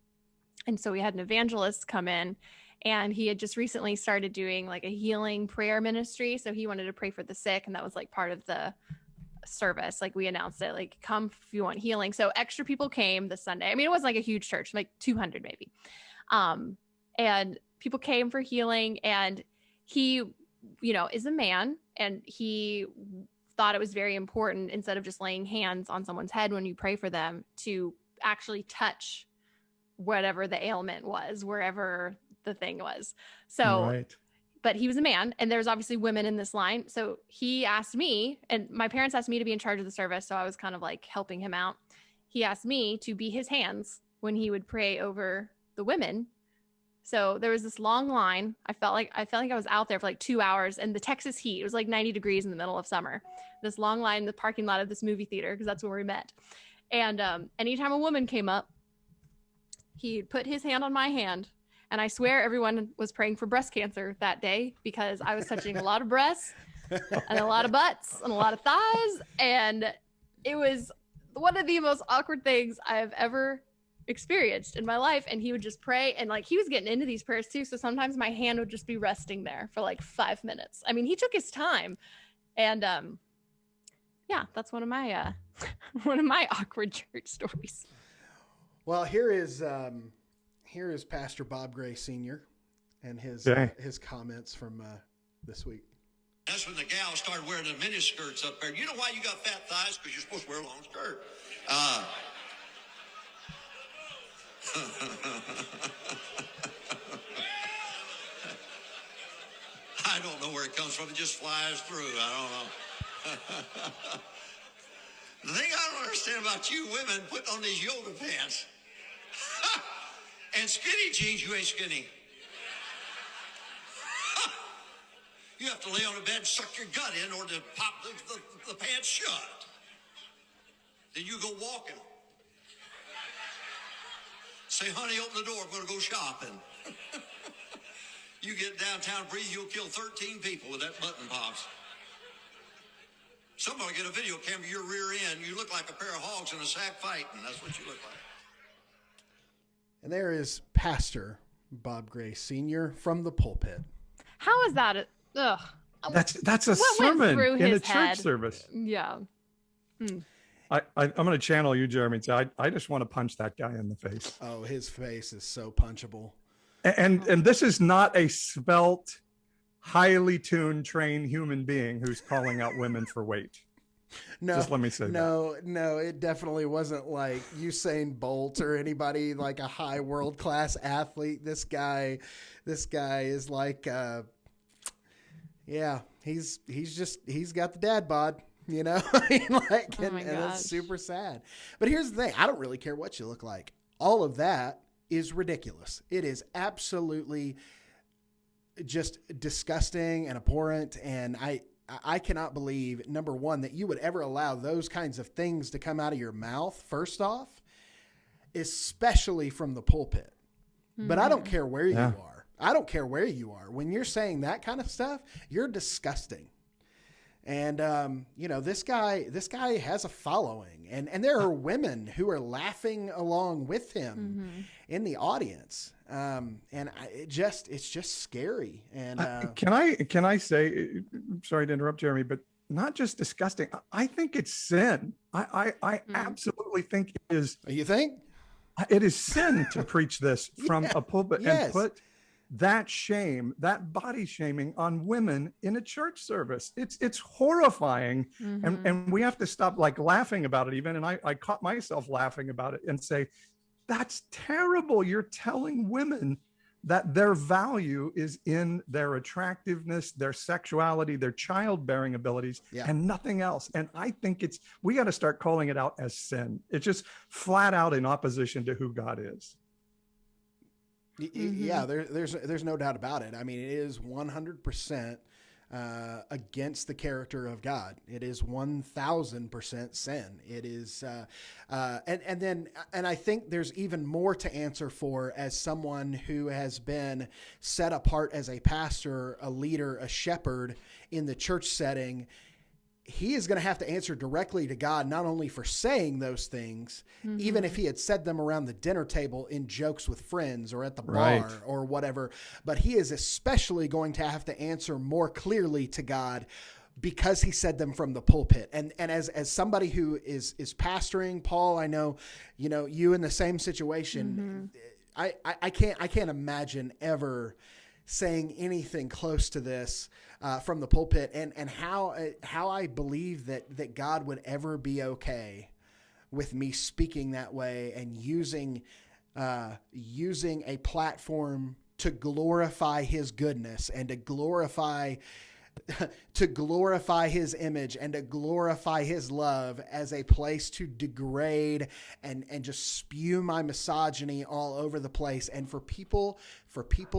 And so we had an evangelist come in, and he had just recently started doing like a healing prayer ministry. So he wanted to pray for the sick. And that was like part of the service. Like we announced it, like, come if you want healing. So extra people came this Sunday. I mean, it wasn't like a huge church, like 200 maybe. And people came for healing, and he, is a man, and he thought it was very important, instead of just laying hands on someone's head when you pray for them, to actually touch whatever the ailment was, wherever the thing was. So, right. But he was a man, and there's obviously women in this line. So he asked me, and my parents asked me to be in charge of the service. So I was kind of like helping him out. He asked me to be his hands when he would pray over the women. So there was this long line. I felt like I was out there for like 2 hours, and the Texas heat, it was like 90 degrees in the middle of summer. This long line in the parking lot of this movie theater, because that's where we met. And anytime a woman came up, he'd put his hand on my hand. And I swear everyone was praying for breast cancer that day, because I was touching a lot of breasts and a lot of butts and a lot of thighs. And it was one of the most awkward things I've ever experienced in my life. And he would just pray, and like he was getting into these prayers too. So sometimes my hand would just be resting there for like 5 minutes. I mean, he took his time. And that's one of my awkward church stories. Well, here is Pastor Bob Gray Sr. and his comments from this week. That's when the gals started wearing the mini skirts up there. You know why you got fat thighs? Because you're supposed to wear a long skirt. I don't know where it comes from. It just flies through. I don't know. The thing I don't understand about you women putting on these yoga pants and skinny jeans, you ain't skinny. You have to lay on the bed and suck your gut in order to pop the pants shut. Then you go walking. Say, honey, open the door. I'm going to go shopping. You get downtown, breathe, you'll kill 13 people with that button pops. Somebody get a video camera of your rear end. You look like a pair of hogs in a sack fighting. That's what you look like. And there is Pastor Bob Gray Sr. from the pulpit. How is that? Ugh. That's a sermon in a church service. Yeah. I'm going to channel you, Jeremy. I just want to punch that guy in the face. Oh, his face is so punchable. And this is not a svelte, highly tuned, trained human being who's calling out women for weight. No, just let me say that. No, it definitely wasn't like Usain Bolt or anybody like a high world-class athlete. This guy is like, he's got the dad bod, you know, and it's super sad. But here's the thing. I don't really care what you look like. All of that is ridiculous. It is absolutely just disgusting and abhorrent. And I cannot believe, number one, that you would ever allow those kinds of things to come out of your mouth, first off, especially from the pulpit. Mm-hmm. But I don't care where you are. I don't care where you are. When you're saying that kind of stuff, you're disgusting. And, this guy has a following, and there are women who are laughing along with him in the audience. It's just scary. And, can I say, sorry to interrupt, Jeremy, but not just disgusting. I think it's sin. I absolutely think it is. You think? It is sin to preach this from a pulpit and put that shame, that body shaming on women in a church service. It's horrifying. And we have to stop laughing about it even. And I caught myself laughing about it and say, that's terrible. You're telling women that their value is in their attractiveness, their sexuality, their childbearing abilities, and nothing else. And I think we got to start calling it out as sin. It's just flat out in opposition to who God is. Yeah, there's no doubt about it. I mean, it is 100% against the character of God. It is 1,000% sin. It is, and I think there's even more to answer for as someone who has been set apart as a pastor, a leader, a shepherd in the church setting. He is going to have to answer directly to God, not only for saying those things, even if he had said them around the dinner table in jokes with friends or at the bar or whatever, but he is especially going to have to answer more clearly to God because he said them from the pulpit. And as somebody who is pastoring, Paul, I know, you in the same situation, I can't imagine ever saying anything close to this from the pulpit, and how I believe that God would ever be okay with me speaking that way and using a platform to glorify his goodness and to glorify his image and to glorify his love as a place to degrade and just spew my misogyny all over the place, and for people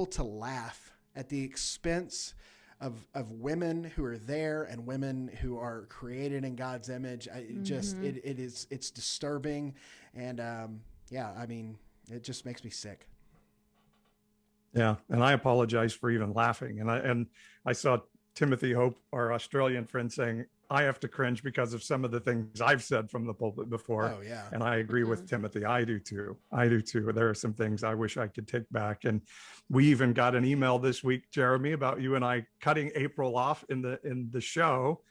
to laugh at the expense of women who are there and women who are created in God's image. It's disturbing. And I mean, it just makes me sick. Yeah. And I apologize for even laughing. And I saw Timothy Hope, our Australian friend, saying, I have to cringe because of some of the things I've said from the pulpit before. Oh, yeah. And I agree with Timothy. I do too. There are some things I wish I could take back. And we even got an email this week, Jeremy, about you and I cutting April off in the show.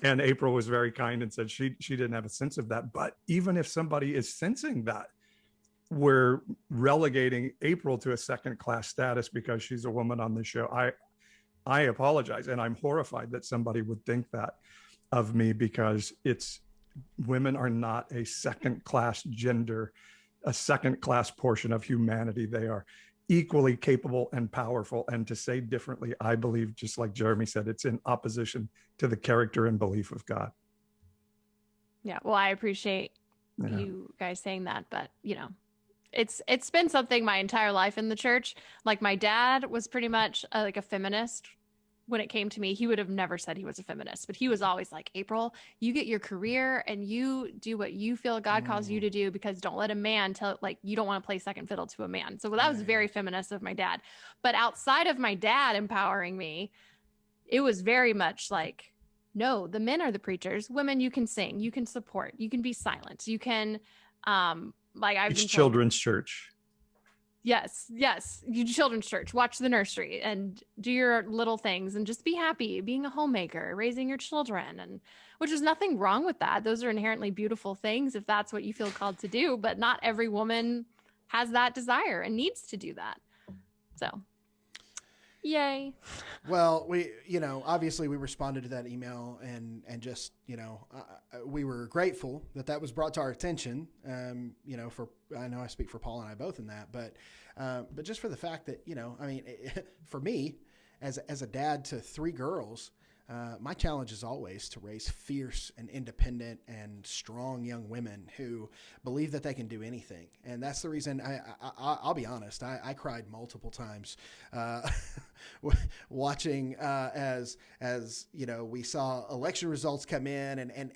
And April was very kind and said she didn't have a sense of that. But even if somebody is sensing that, we're relegating April to a second-class status because she's a woman on the show. I apologize, and I'm horrified that somebody would think that of me, because women are not a second-class gender, a second-class portion of humanity. They are equally capable and powerful. And to say differently, I believe, just like Jeremy said, it's in opposition to the character and belief of God. Yeah, well, I appreciate you guys saying that, but it's been something my entire life in the church. Like, my dad was pretty much like a feminist. When it came to me, he would have never said he was a feminist, but he was always like, April, you get your career and you do what you feel God calls you to do, because don't let a man tell, you don't want to play second fiddle to a man. So that was very feminist of my dad. But outside of my dad empowering me, it was very much like, no, the men are the preachers. Women, you can sing, you can support, you can be silent, you can, it's children's church. Yes. You do children's church, watch the nursery and do your little things and just be happy being a homemaker, raising your children, and which is nothing wrong with that. Those are inherently beautiful things if that's what you feel called to do, but not every woman has that desire and needs to do that. So, yay. Well, obviously we responded to that email and just, we were grateful that was brought to our attention. I know I speak for Paul and I both in that, but just for the fact that, for me as a dad to 3 girls, my challenge is always to raise fierce and independent and strong young women who believe that they can do anything. And that's the reason I'll be honest. I cried multiple times watching as we saw election results come in, and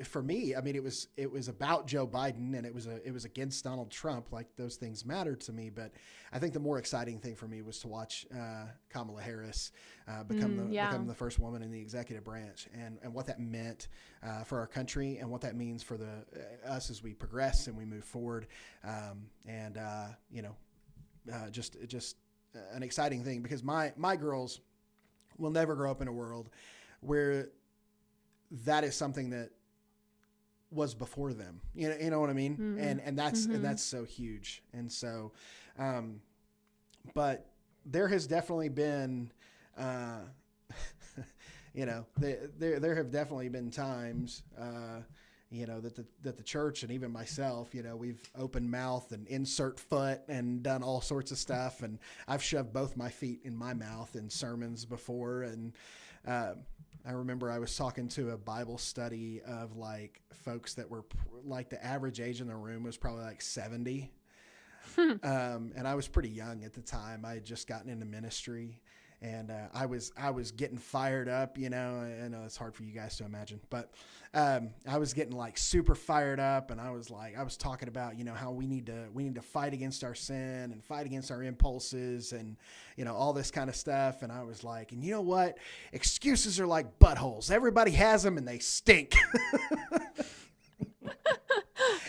for me, I mean, it was about Joe Biden and it was against Donald Trump. Like, those things mattered to me, but I think the more exciting thing for me was to watch Kamala Harris become the first woman woman in the executive branch, and what that meant for our country, and what that means for us as we progress and we move forward. Just an exciting thing, because my girls will never grow up in a world where that is something that was before them. You know what I mean? Mm-hmm. And that's so huge. And so, but there has definitely been, there have definitely been times, that the church, and even myself, we've opened mouth and insert foot and done all sorts of stuff. And I've shoved both my feet in my mouth in sermons before. And, I remember I was talking to a Bible study of like folks that were like, the average age in the room was probably like 70. And I was pretty young at the time. I had just gotten into ministry, and I was getting fired up, I know it's hard for you guys to imagine, but I was getting like super fired up, and I was talking about, how we need to fight against our sin and fight against our impulses, and, all this kind of stuff. And I was like, and you know what? Excuses are like buttholes. Everybody has them and they stink.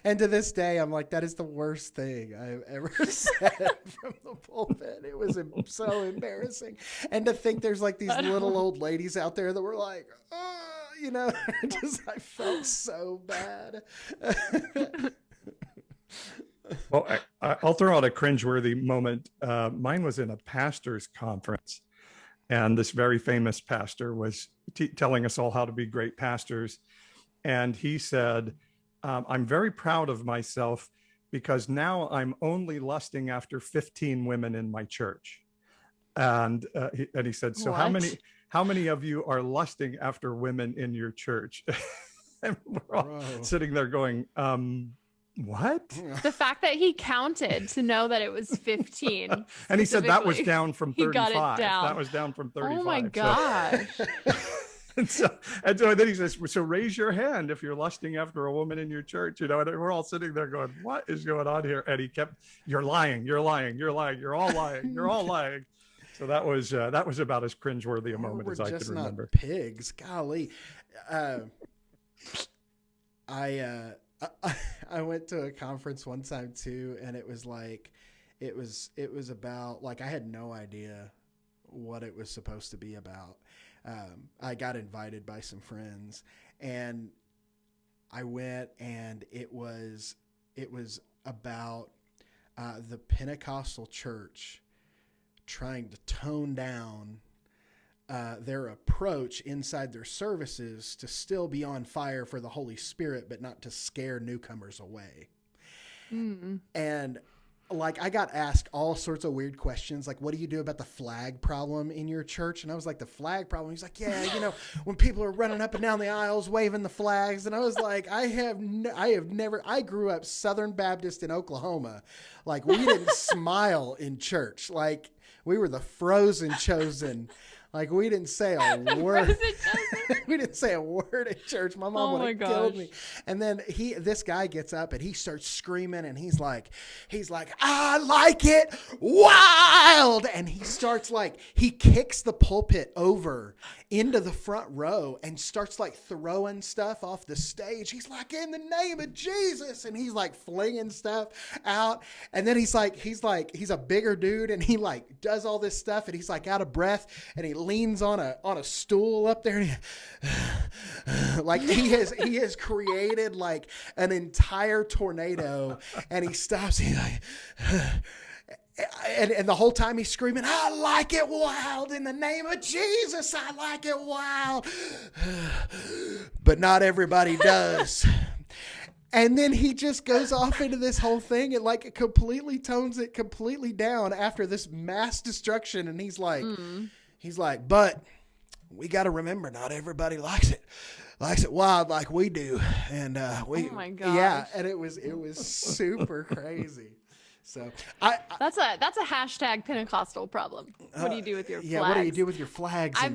And to this day, I'm like, that is the worst thing I've ever said from the pulpit. It was so embarrassing. And to think there's like these little old ladies out there that were like, oh, I felt so bad. Well, I'll throw out a cringe-worthy moment. Mine was in a pastor's conference, and this very famous pastor was telling us all how to be great pastors. And he said, I'm very proud of myself because now I'm only lusting after 15 women in my church. And he said, so what? how many of you are lusting after women in your church? And we're all sitting there going, what? The fact that he counted to know that it was 15. And he said that was down from 35. He got it down. That was down from 35. Oh my gosh. And so then he says, so raise your hand if you're lusting after a woman in your church, and we're all sitting there going, what is going on here? And he kept, you're lying, you're lying, you're lying, you're all lying, you're all lying. So that was about as cringeworthy a moment as I could remember. Pigs, golly. I went to a conference one time too, and it was about, like, I had no idea what it was supposed to be about. I got invited by some friends, and I went, and it was about the Pentecostal church trying to tone down their approach inside their services to still be on fire for the Holy Spirit, but not to scare newcomers away. Mm-hmm. And like, I got asked all sorts of weird questions. Like, what do you do about the flag problem in your church? And I was like, the flag problem? He's like, yeah, when people are running up and down the aisles waving the flags. And I was like, I grew up Southern Baptist in Oklahoma. Like, we didn't smile in church. Like, we were the frozen chosen. Like, we didn't say a word. We didn't say a word at church. My mom would have killed me. And then this guy gets up and he starts screaming, and he's like, I like it wild. And he starts he kicks the pulpit over into the front row and starts throwing stuff off the stage. He's like, in the name of Jesus. And he's flinging stuff out. And then he's a bigger dude, and he does all this stuff, and he's out of breath, and he leans on a stool up there, and he has created an entire tornado, and he stops. He's like, and the whole time he's screaming, I like it wild, in the name of Jesus, I like it wild. But not everybody does. And then he just goes off into this whole thing, and it completely tones it completely down after this mass destruction. And he's like, but we got to remember, not everybody likes it wild like we do. And oh my gosh. Yeah, and it was super crazy. So that's a hashtag Pentecostal problem. What do you do with your flags? Yeah, what do you do with your flags? I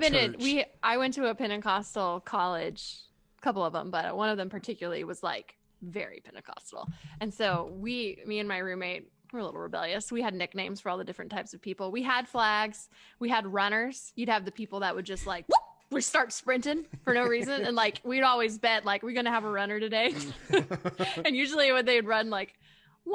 went to a Pentecostal college, a couple of them, but one of them particularly was very Pentecostal. And so me and my roommate were a little rebellious. We had nicknames for all the different types of people. We had flags. We had runners. You'd have the people that would just whoop, we start sprinting for no reason. And like, we'd always bet like, we're going to have a runner today. And usually when they'd run, like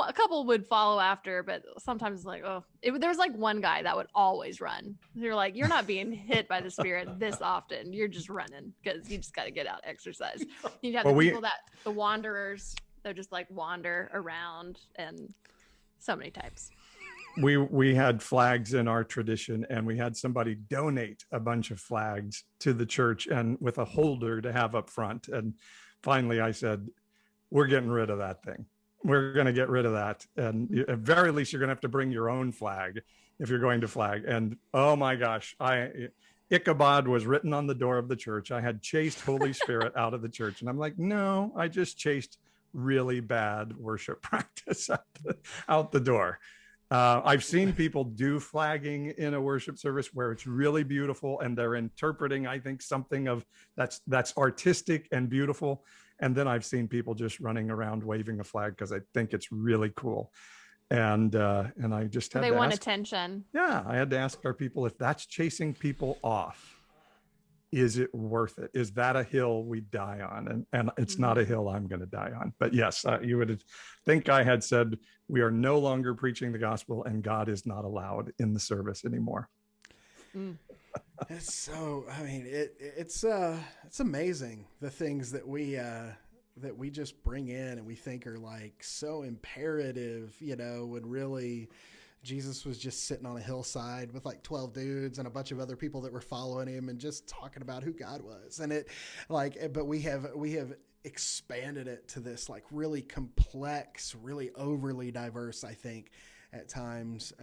a couple would follow after, but sometimes like, there was like one guy that would always run. You're like, you're not being hit by the Spirit this often. You're just running because you just got to get out, exercise. You have the wanderers, they're just like wander around, and so many types. We had flags in our tradition, and we had somebody donate a bunch of flags to the church and with a holder to have up front. And finally I said, we're getting rid of that thing. We're going to get rid of that. And at very least, you're going to have to bring your own flag if you're going to flag. And oh my gosh, Ichabod was written on the door of the church. I had chased Holy Spirit out of the church. And I'm like, no, I just chased really bad worship practice out the door. I've seen people do flagging in a worship service where it's really beautiful and they're interpreting, I think, something of that's artistic and beautiful. And then I've seen people just running around waving a flag because I think it's really cool. And I just had they to want ask, attention. Yeah, I had to ask our people, if that's chasing people off, is it worth it? Is that a hill we die on? And it's not a hill I'm going to die on. But yes, you would think I had said, we are no longer preaching the gospel and God is not allowed in the service anymore. It's so, I mean, it's amazing the things that we just bring in and we think are like so imperative, when really Jesus was just sitting on a hillside with like 12 dudes and a bunch of other people that were following him and just talking about who God was. And but we have expanded it to this like really complex, really overly diverse, I think at times,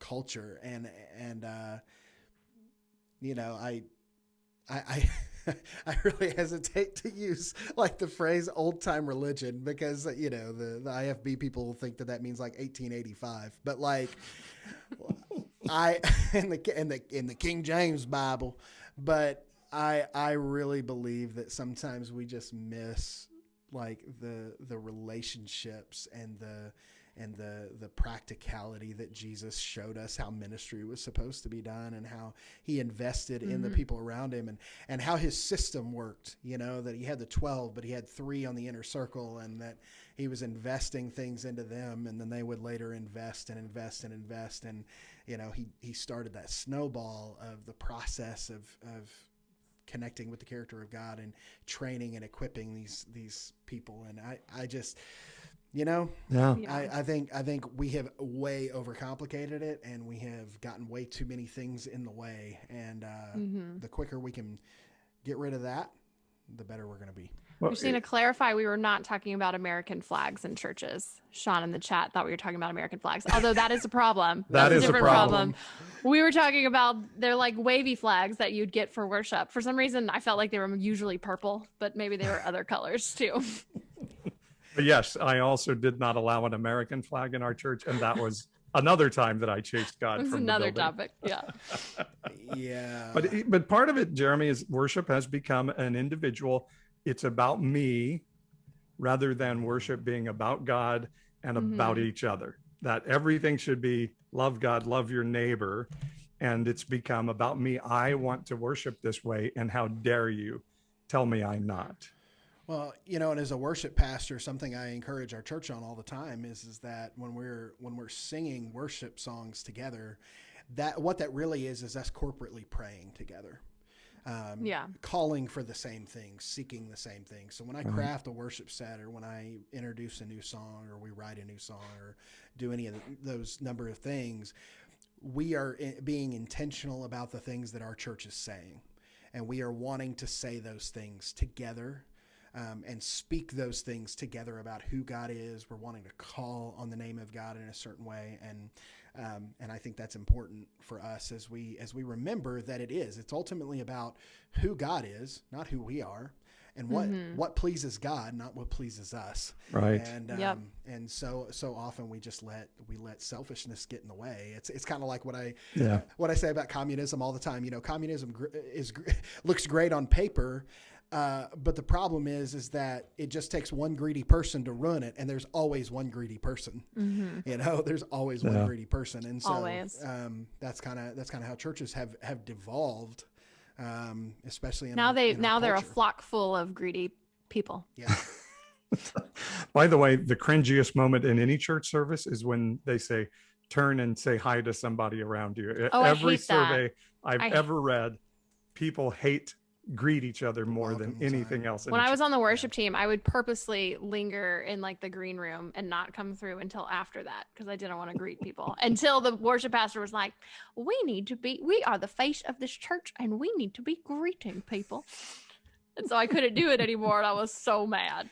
culture. And I really hesitate to use like the phrase old time religion because, the IFB people think that means like 1885, but like in the King James Bible, but I really believe that sometimes we just miss like the relationships and the practicality that Jesus showed us how ministry was supposed to be done and how he invested in the people around him and how his system worked, that he had the 12, but he had 3 on the inner circle and that he was investing things into them and then they would later invest. And, he started that snowball of the process of connecting with the character of God and training and equipping these people. And I just, I think we have way overcomplicated it and we have gotten way too many things in the way. And the quicker we can get rid of that, the better we're going to be. We just need to clarify, we were not talking about American flags in churches. Sean in the chat thought we were talking about American flags, although that is a problem. That's a different problem. We were talking about, they're like wavy flags that you'd get for worship. For some reason, I felt like they were usually purple, but maybe they were other colors too. But yes, I also did not allow an American flag in our church, and that was another time that I chased God from another the building. topic. Yeah. Yeah. But part of it, Jeremy, is worship has become an individual. It's about me rather than worship being about God and about each other. That everything should be love God, love your neighbor. And it's become about me. I want to worship this way. And how dare you tell me I'm not? Well, and as a worship pastor, something I encourage our church on all the time is that when we're singing worship songs together, what that really is us corporately praying together. Calling for the same things, seeking the same things. So when I craft a worship set or when I introduce a new song or we write a new song or do any of those number of things, we are being intentional about the things that our church is saying. And we are wanting to say those things together and speak those things together about who God is. We're wanting to call on the name of God in a certain way. And I think that's important for us as we remember that it's ultimately about who God is, not who we are, and what pleases God, not what pleases us. Right. And so often we let selfishness get in the way. It's kind of like what I say about communism all the time. Communism looks great on paper. But the problem is that it just takes one greedy person to run it, and there's always one greedy person. There's always one greedy person, and so that's kind of how churches have devolved especially in now our they're a culture. flock full of greedy people. Yeah. By the way, the cringiest moment in any church service is when they say, turn and say hi to somebody around you. Oh, I Every hate that. survey I've ever read, people greet each other more than Welcome anything sign. else. When I was on the worship team, I would purposely linger in like the green room and not come through until after that because I didn't want to greet people until the worship pastor was like, we are the face of this church and we need to be greeting people. And so I couldn't do it anymore, and I was so mad.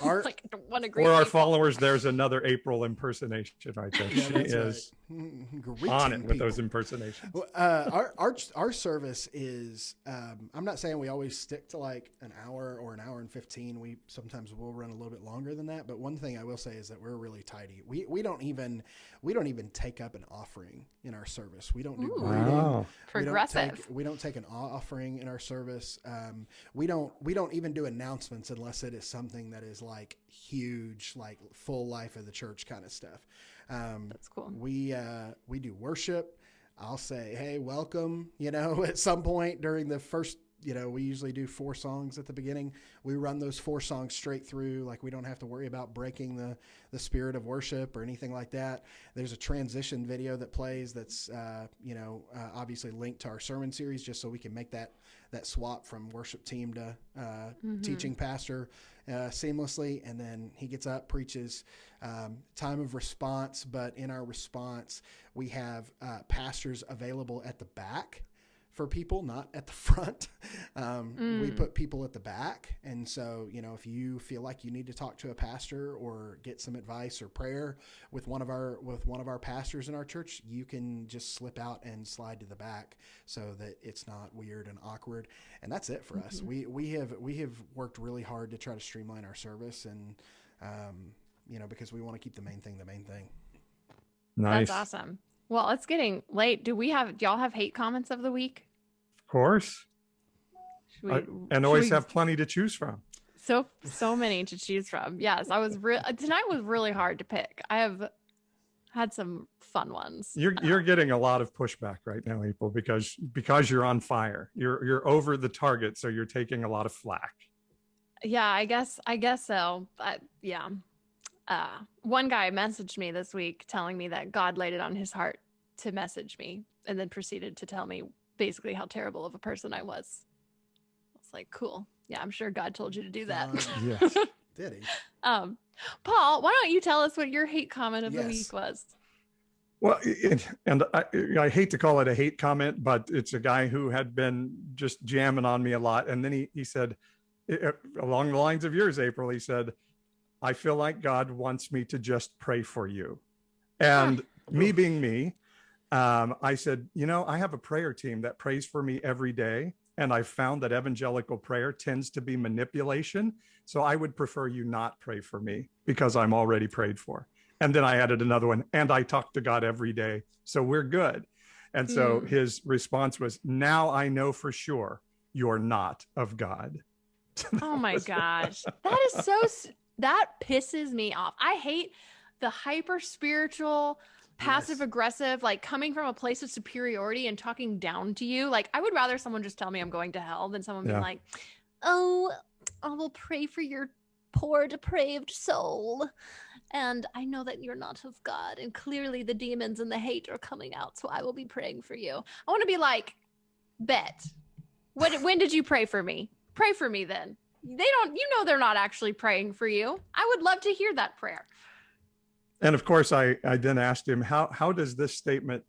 Like, I don't want to greet For our people. followers, there's another April impersonation right there. Yeah, She that's is right. on it Greeting with those people. impersonations. Our service is, I'm not saying we always stick to like an hour or an hour and 15. We sometimes will run a little bit longer than that. But one thing I will say is that we're really tidy. We don't even take up an offering in our service. We don't do greeting. Wow. Progressive. We don't take an offering in our service. We don't even do announcements unless it is something that is like huge, like full life of the church kind of stuff. That's cool. We do worship. I'll say, hey, welcome, at some point during the first, we usually do 4 songs at the beginning. We run those 4 songs straight through. Like we don't have to worry about breaking the spirit of worship or anything like that. There's a transition video that plays that's, obviously linked to our sermon series just so we can make that swap from worship team to teaching pastor seamlessly. And then he gets up, preaches, time of response. But in our response, we have pastors available at the back for people, not at the front. We put people at the back. And so, if you feel like you need to talk to a pastor or get some advice or prayer with one of our pastors in our church, you can just slip out and slide to the back so that it's not weird and awkward. And that's it for us. We have worked really hard to try to streamline our service and, because we want to keep the main thing. Nice. That's awesome. Well, it's getting late. Do y'all have hate comments of the week? Of course. And always have plenty to choose from. So many to choose from. Yes, tonight was really hard to pick. I have had some fun ones. You're getting a lot of pushback right now, April, because you're on fire. You're over the target, so you're taking a lot of flack. Yeah, I guess so. Yeah. One guy messaged me this week telling me that God laid it on his heart to message me and then proceeded to tell me basically how terrible of a person I was. I was like, cool. Yeah, I'm sure God told you to do that. Yes. Did he? Paul, why don't you tell us what your hate comment of the week was? Well, and I hate to call it a hate comment, but it's a guy who had been just jamming on me a lot. And then he said, along the lines of yours, April, he said, I feel like God wants me to just pray for you. And me being me, I said, I have a prayer team that prays for me every day. And I've found that evangelical prayer tends to be manipulation. So I would prefer you not pray for me because I'm already prayed for. And then I added another one, and I talk to God every day. So we're good. And so his response was, now I know for sure you're not of God. Oh my gosh. That pisses me off. I hate the hyper spiritual, passive aggressive, like coming from a place of superiority and talking down to you. Like I would rather someone just tell me I'm going to hell than someone being like, oh, I will pray for your poor depraved soul. And I know that you're not of God. And clearly the demons and the hate are coming out. So I will be praying for you. I want to be like, bet. When did you pray for me? Pray for me then. They're not actually praying for you. I would love to hear that prayer. And of course, I then asked him, how does this statement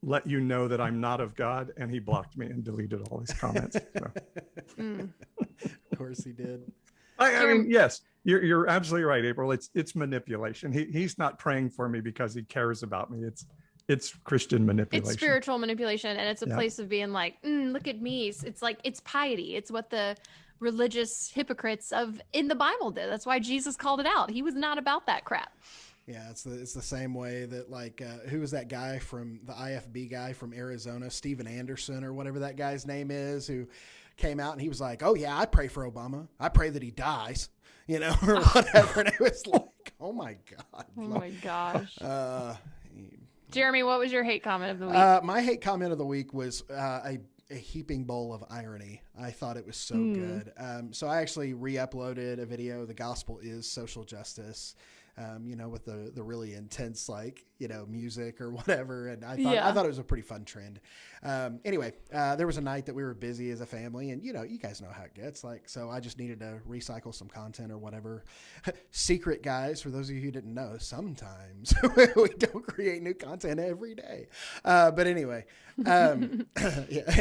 let you know that I'm not of God? And he blocked me and deleted all his comments. So. Of course he did. I mean, yes, you're absolutely right, April. It's manipulation. He's not praying for me because he cares about me. It's Christian manipulation. It's spiritual manipulation. And it's a place of being like, look at me. It's like, it's piety. It's what the religious hypocrites in the Bible did. That's why Jesus called it out. He was not about that crap. Yeah, it's the same way that like who was that guy from the IFB guy from Arizona, Steven Anderson or whatever that guy's name is, who came out and he was like, "Oh yeah, I pray for Obama. I pray that he dies," or whatever. And it was like, "Oh my god." Oh my gosh. Jeremy, what was your hate comment of the week? My hate comment of the week was a heaping bowl of irony. I thought it was so good. So I actually re-uploaded a video. The gospel is social justice. With the really intense, music or whatever. And I thought it was a pretty fun trend. Anyway, there was a night that we were busy as a family, and you guys know how it gets. So I just needed to recycle some content or whatever. Secret, guys, for those of you who didn't know, sometimes we don't create new content every day. But anyway,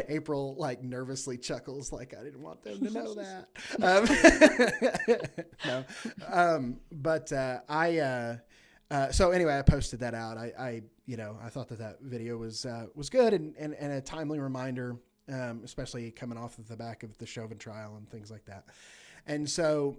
April nervously chuckles like I didn't want them to know that. So anyway, I posted that out. I thought that video was good and a timely reminder, especially coming off of the back of the Chauvin trial and things like that. And so,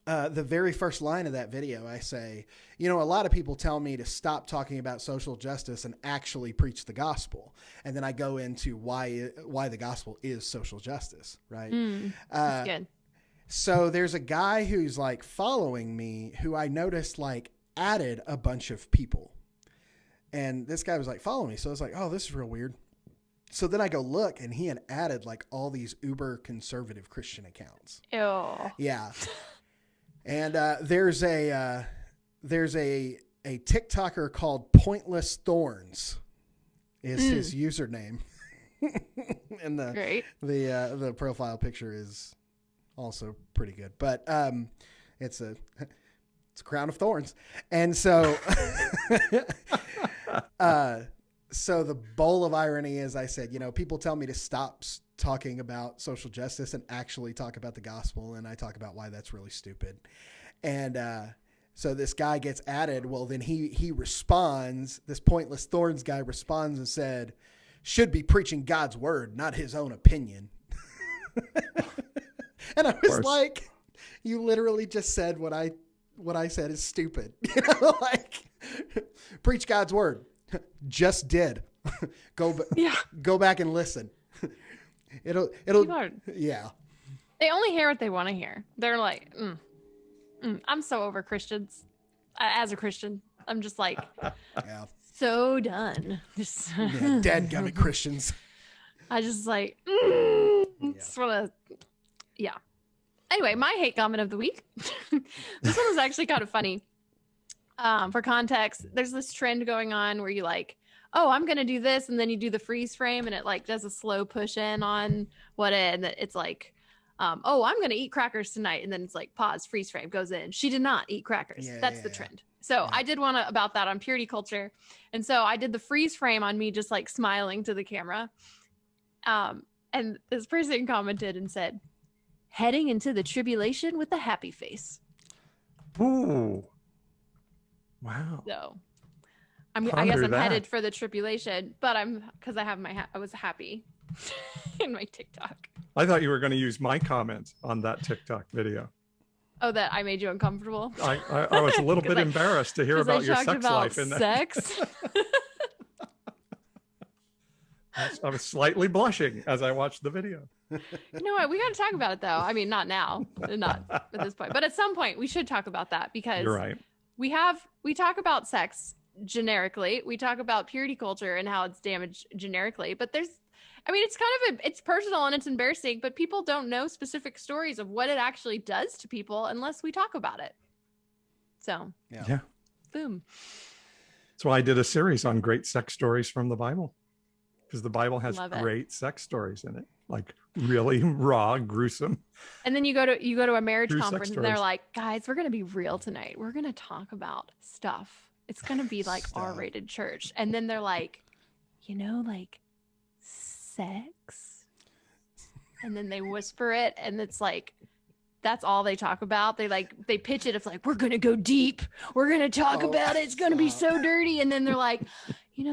the very first line of that video, I say, a lot of people tell me to stop talking about social justice and actually preach the gospel. And then I go into why the gospel is social justice. Right. That's good. So there's a guy who's following me who I noticed added a bunch of people, and this guy was following me. So I was like, oh, this is real weird. So then I go look, and he had added all these uber conservative Christian accounts. Ew. Yeah. And there's a TikToker called Pointless Thorns is his username. And the profile picture is also pretty good, but it's a crown of thorns. And so so the bowl of irony is, I said, people tell me to stop talking about social justice and actually talk about the gospel, and I talk about why that's really stupid. And so this guy gets added. Well, then he responds, this Pointless Thorns guy responds and said, should be preaching God's word, not his own opinion. And I was like, you literally just said what I said is stupid. Preach God's word. Just did. Go back and listen. It'll yeah. They only hear what they want to hear. They're like, I'm so over Christians. As a Christian, I'm just so done. Just dadgummit Christians. I just just want to. Yeah. Anyway, my hate comment of the week. This one was actually kind of funny. For context, there's this trend going on where you I'm going to do this, and then you do the freeze frame, and it does a slow push in on and it's I'm going to eat crackers tonight, and then it's pause, freeze frame goes in. She did not eat crackers. That's the trend. So I did one about that on purity culture, and so I did the freeze frame on me just smiling to the camera. And this person commented and said, heading into the tribulation with a happy face. Ooh. Wow. So I guess I'm headed for the tribulation, but because I have I was happy in my TikTok. I thought you were going to use my comment on that TikTok video. Oh, that I made you uncomfortable? I was a little bit embarrassed to hear about your sex life in there. Sex? I was slightly blushing as I watched the video. You know what? We got to talk about it, though. I mean, not now, not at this point, but at some point we should talk about that, because you're right. We talk about sex generically. We talk about purity culture and how it's damaged generically, but it's personal and it's embarrassing, but people don't know specific stories of what it actually does to people unless we talk about it. So, yeah. Boom. That's why I did a series on great sex stories from the Bible. Because the Bible has great sex stories in it, really raw, gruesome. And then you go to a marriage conference and they're like, guys, we're going to be real tonight. We're going to talk about stuff. It's going to be R-rated church. And then they're like, sex. And then they whisper it, and it's that's all they talk about. They pitch it. It's we're going to go deep. We're going to talk about it. It's going to be so dirty. And then they're like,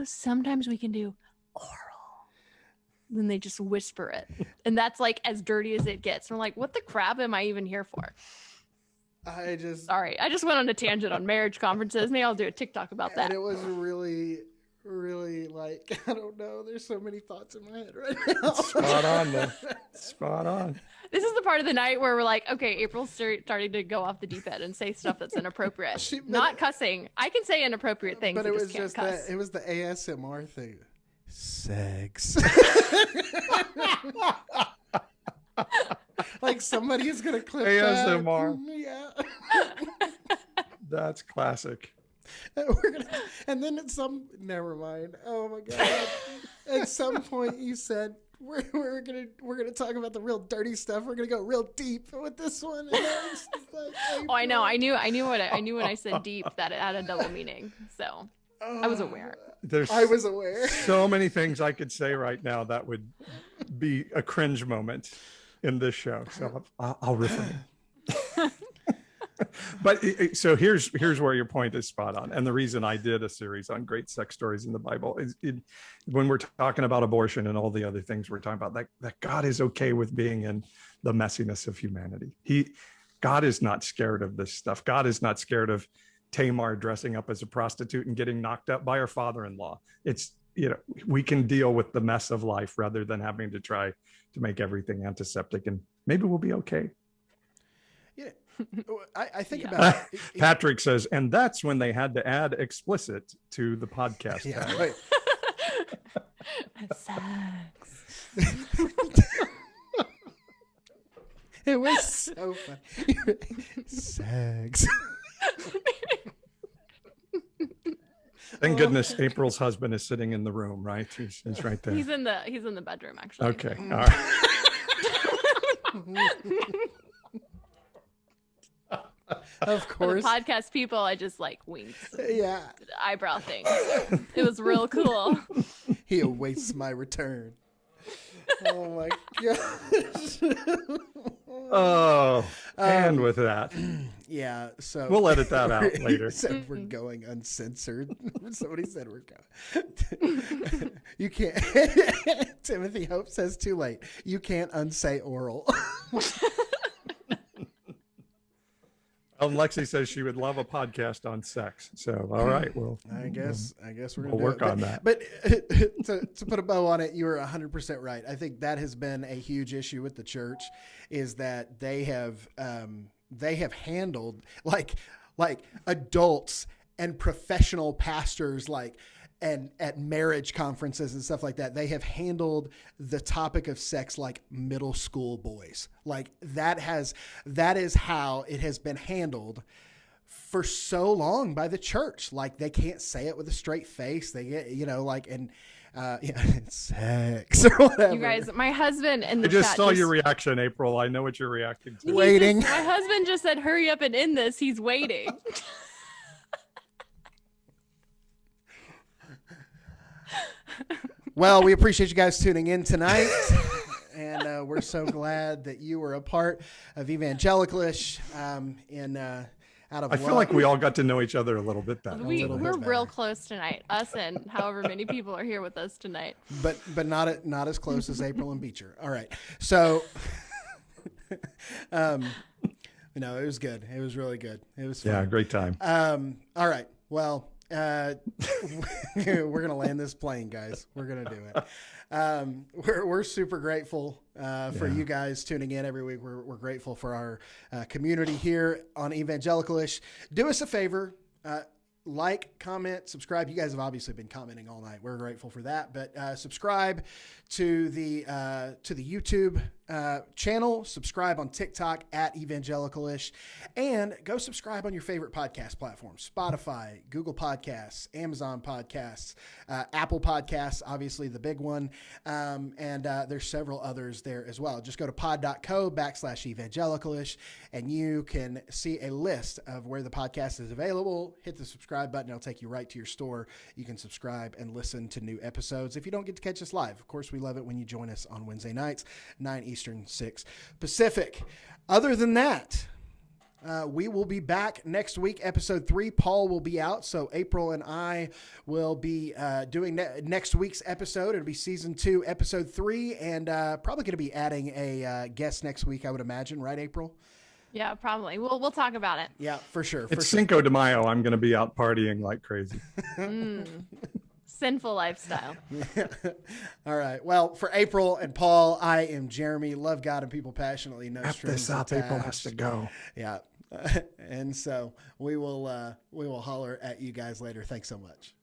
sometimes we can do oral. Then they just whisper it, and that's as dirty as it gets. And we're like, what the crap am I even here for? Sorry, I just went on a tangent on marriage conferences. Maybe I'll do a TikTok about that. And it was really, really I don't know. There's so many thoughts in my head right now. Spot on, though. Spot on. This is the part of the night where we're like, okay, April's starting to go off the deep end and say stuff that's inappropriate. Not cussing. I can say inappropriate things. But it was just that. It was the ASMR thing. sex. Like somebody is going to clip ASMR. that. Yeah. That's classic. And then never mind. Oh my God. At some point you said, we're gonna talk about the real dirty stuff. We're gonna go real deep with this one. And I was just like, Oh, I know. I knew when I said deep that it had a double meaning. So I was aware. I was aware. So many things I could say right now that would be a cringe moment in this show. So I'll refrain. But so here's where your point is spot on. And the reason I did a series on great sex stories in the Bible is when we're talking about abortion and all the other things we're talking about, that God is okay with being in the messiness of humanity. God is not scared of this stuff. God is not scared of Tamar dressing up as a prostitute and getting knocked up by her father-in-law. It's, we can deal with the mess of life rather than having to try to make everything antiseptic, and maybe we'll be okay. Yeah. I think about it. Patrick says, and that's when they had to add explicit to the podcast. Yeah, right. Sex. It was so funny. Sex. Thank goodness April's husband is sitting in the room, right? He's right there. He's in the bedroom, actually. Okay. All right. Of course. For the podcast people, I just winked. Yeah. Eyebrow thing. It was real cool. He awaits my return. Oh my gosh. Oh, and with that. Yeah, so we'll edit that out later. Said we're going uncensored. Somebody said we're going. You can't. Timothy Hope says too late. You can't unsay oral. And Lexi says she would love a podcast on sex. So, all right, well, I guess we're we'll work on that. But to put a bow on it, you were 100% right. I think that has been a huge issue with the church, is that they have handled like adults and professional pastors, and at marriage conferences and stuff like that, they have handled the topic of sex like middle school boys. Like that is how it has been handled for so long by the church. Like they can't say it with a straight face. They get, sex or whatever. You guys, my husband in the I just chat saw your reaction, April. I know what you're reacting to. Waiting. My husband just said, hurry up and end this. He's waiting. Well, we appreciate you guys tuning in tonight, and we're so glad that you were a part of Evangelicalish. I feel like we all got to know each other a little bit better. We're real close tonight, us and however many people are here with us tonight. But not as close as April and Beecher. All right, so it was good. It was really good. It was fun. Yeah, great time. All right, well. We're gonna land this plane, guys. We're gonna do it. We're super grateful for you guys tuning in every week. We're grateful for our community here on Evangelicalish. Do us a favor, like, comment, subscribe. You guys have obviously been commenting all night. We're grateful for that. But subscribe to the YouTube channel. Subscribe on TikTok at Evangelicalish, and go subscribe on your favorite podcast platforms: Spotify, Google Podcasts, Amazon Podcasts, Apple Podcasts, obviously the big one, and there's several others there as well. Just go to pod.co/Evangelicalish, and you can see a list of where the podcast is available. Hit the subscribe button. It'll take you right to your store. You can subscribe and listen to new episodes if you don't get to catch us live. Of course, we love it when you join us on Wednesday nights, 9 Eastern, 6 Pacific. Other than that, we will be back next week, episode 3. Paul will be out, so April and I will be doing next week's episode. It'll be season 2, episode 3, and probably going to be adding a guest next week, I would imagine. Right, April? Yeah, probably. We'll talk about it. Yeah, for sure. It's Cinco de Mayo. I'm going to be out partying like crazy. Sinful lifestyle. All right. Well, for April and Paul, I am Jeremy. Love God and people passionately. No strings attached. April has to go. Yeah. And so we will holler at you guys later. Thanks so much.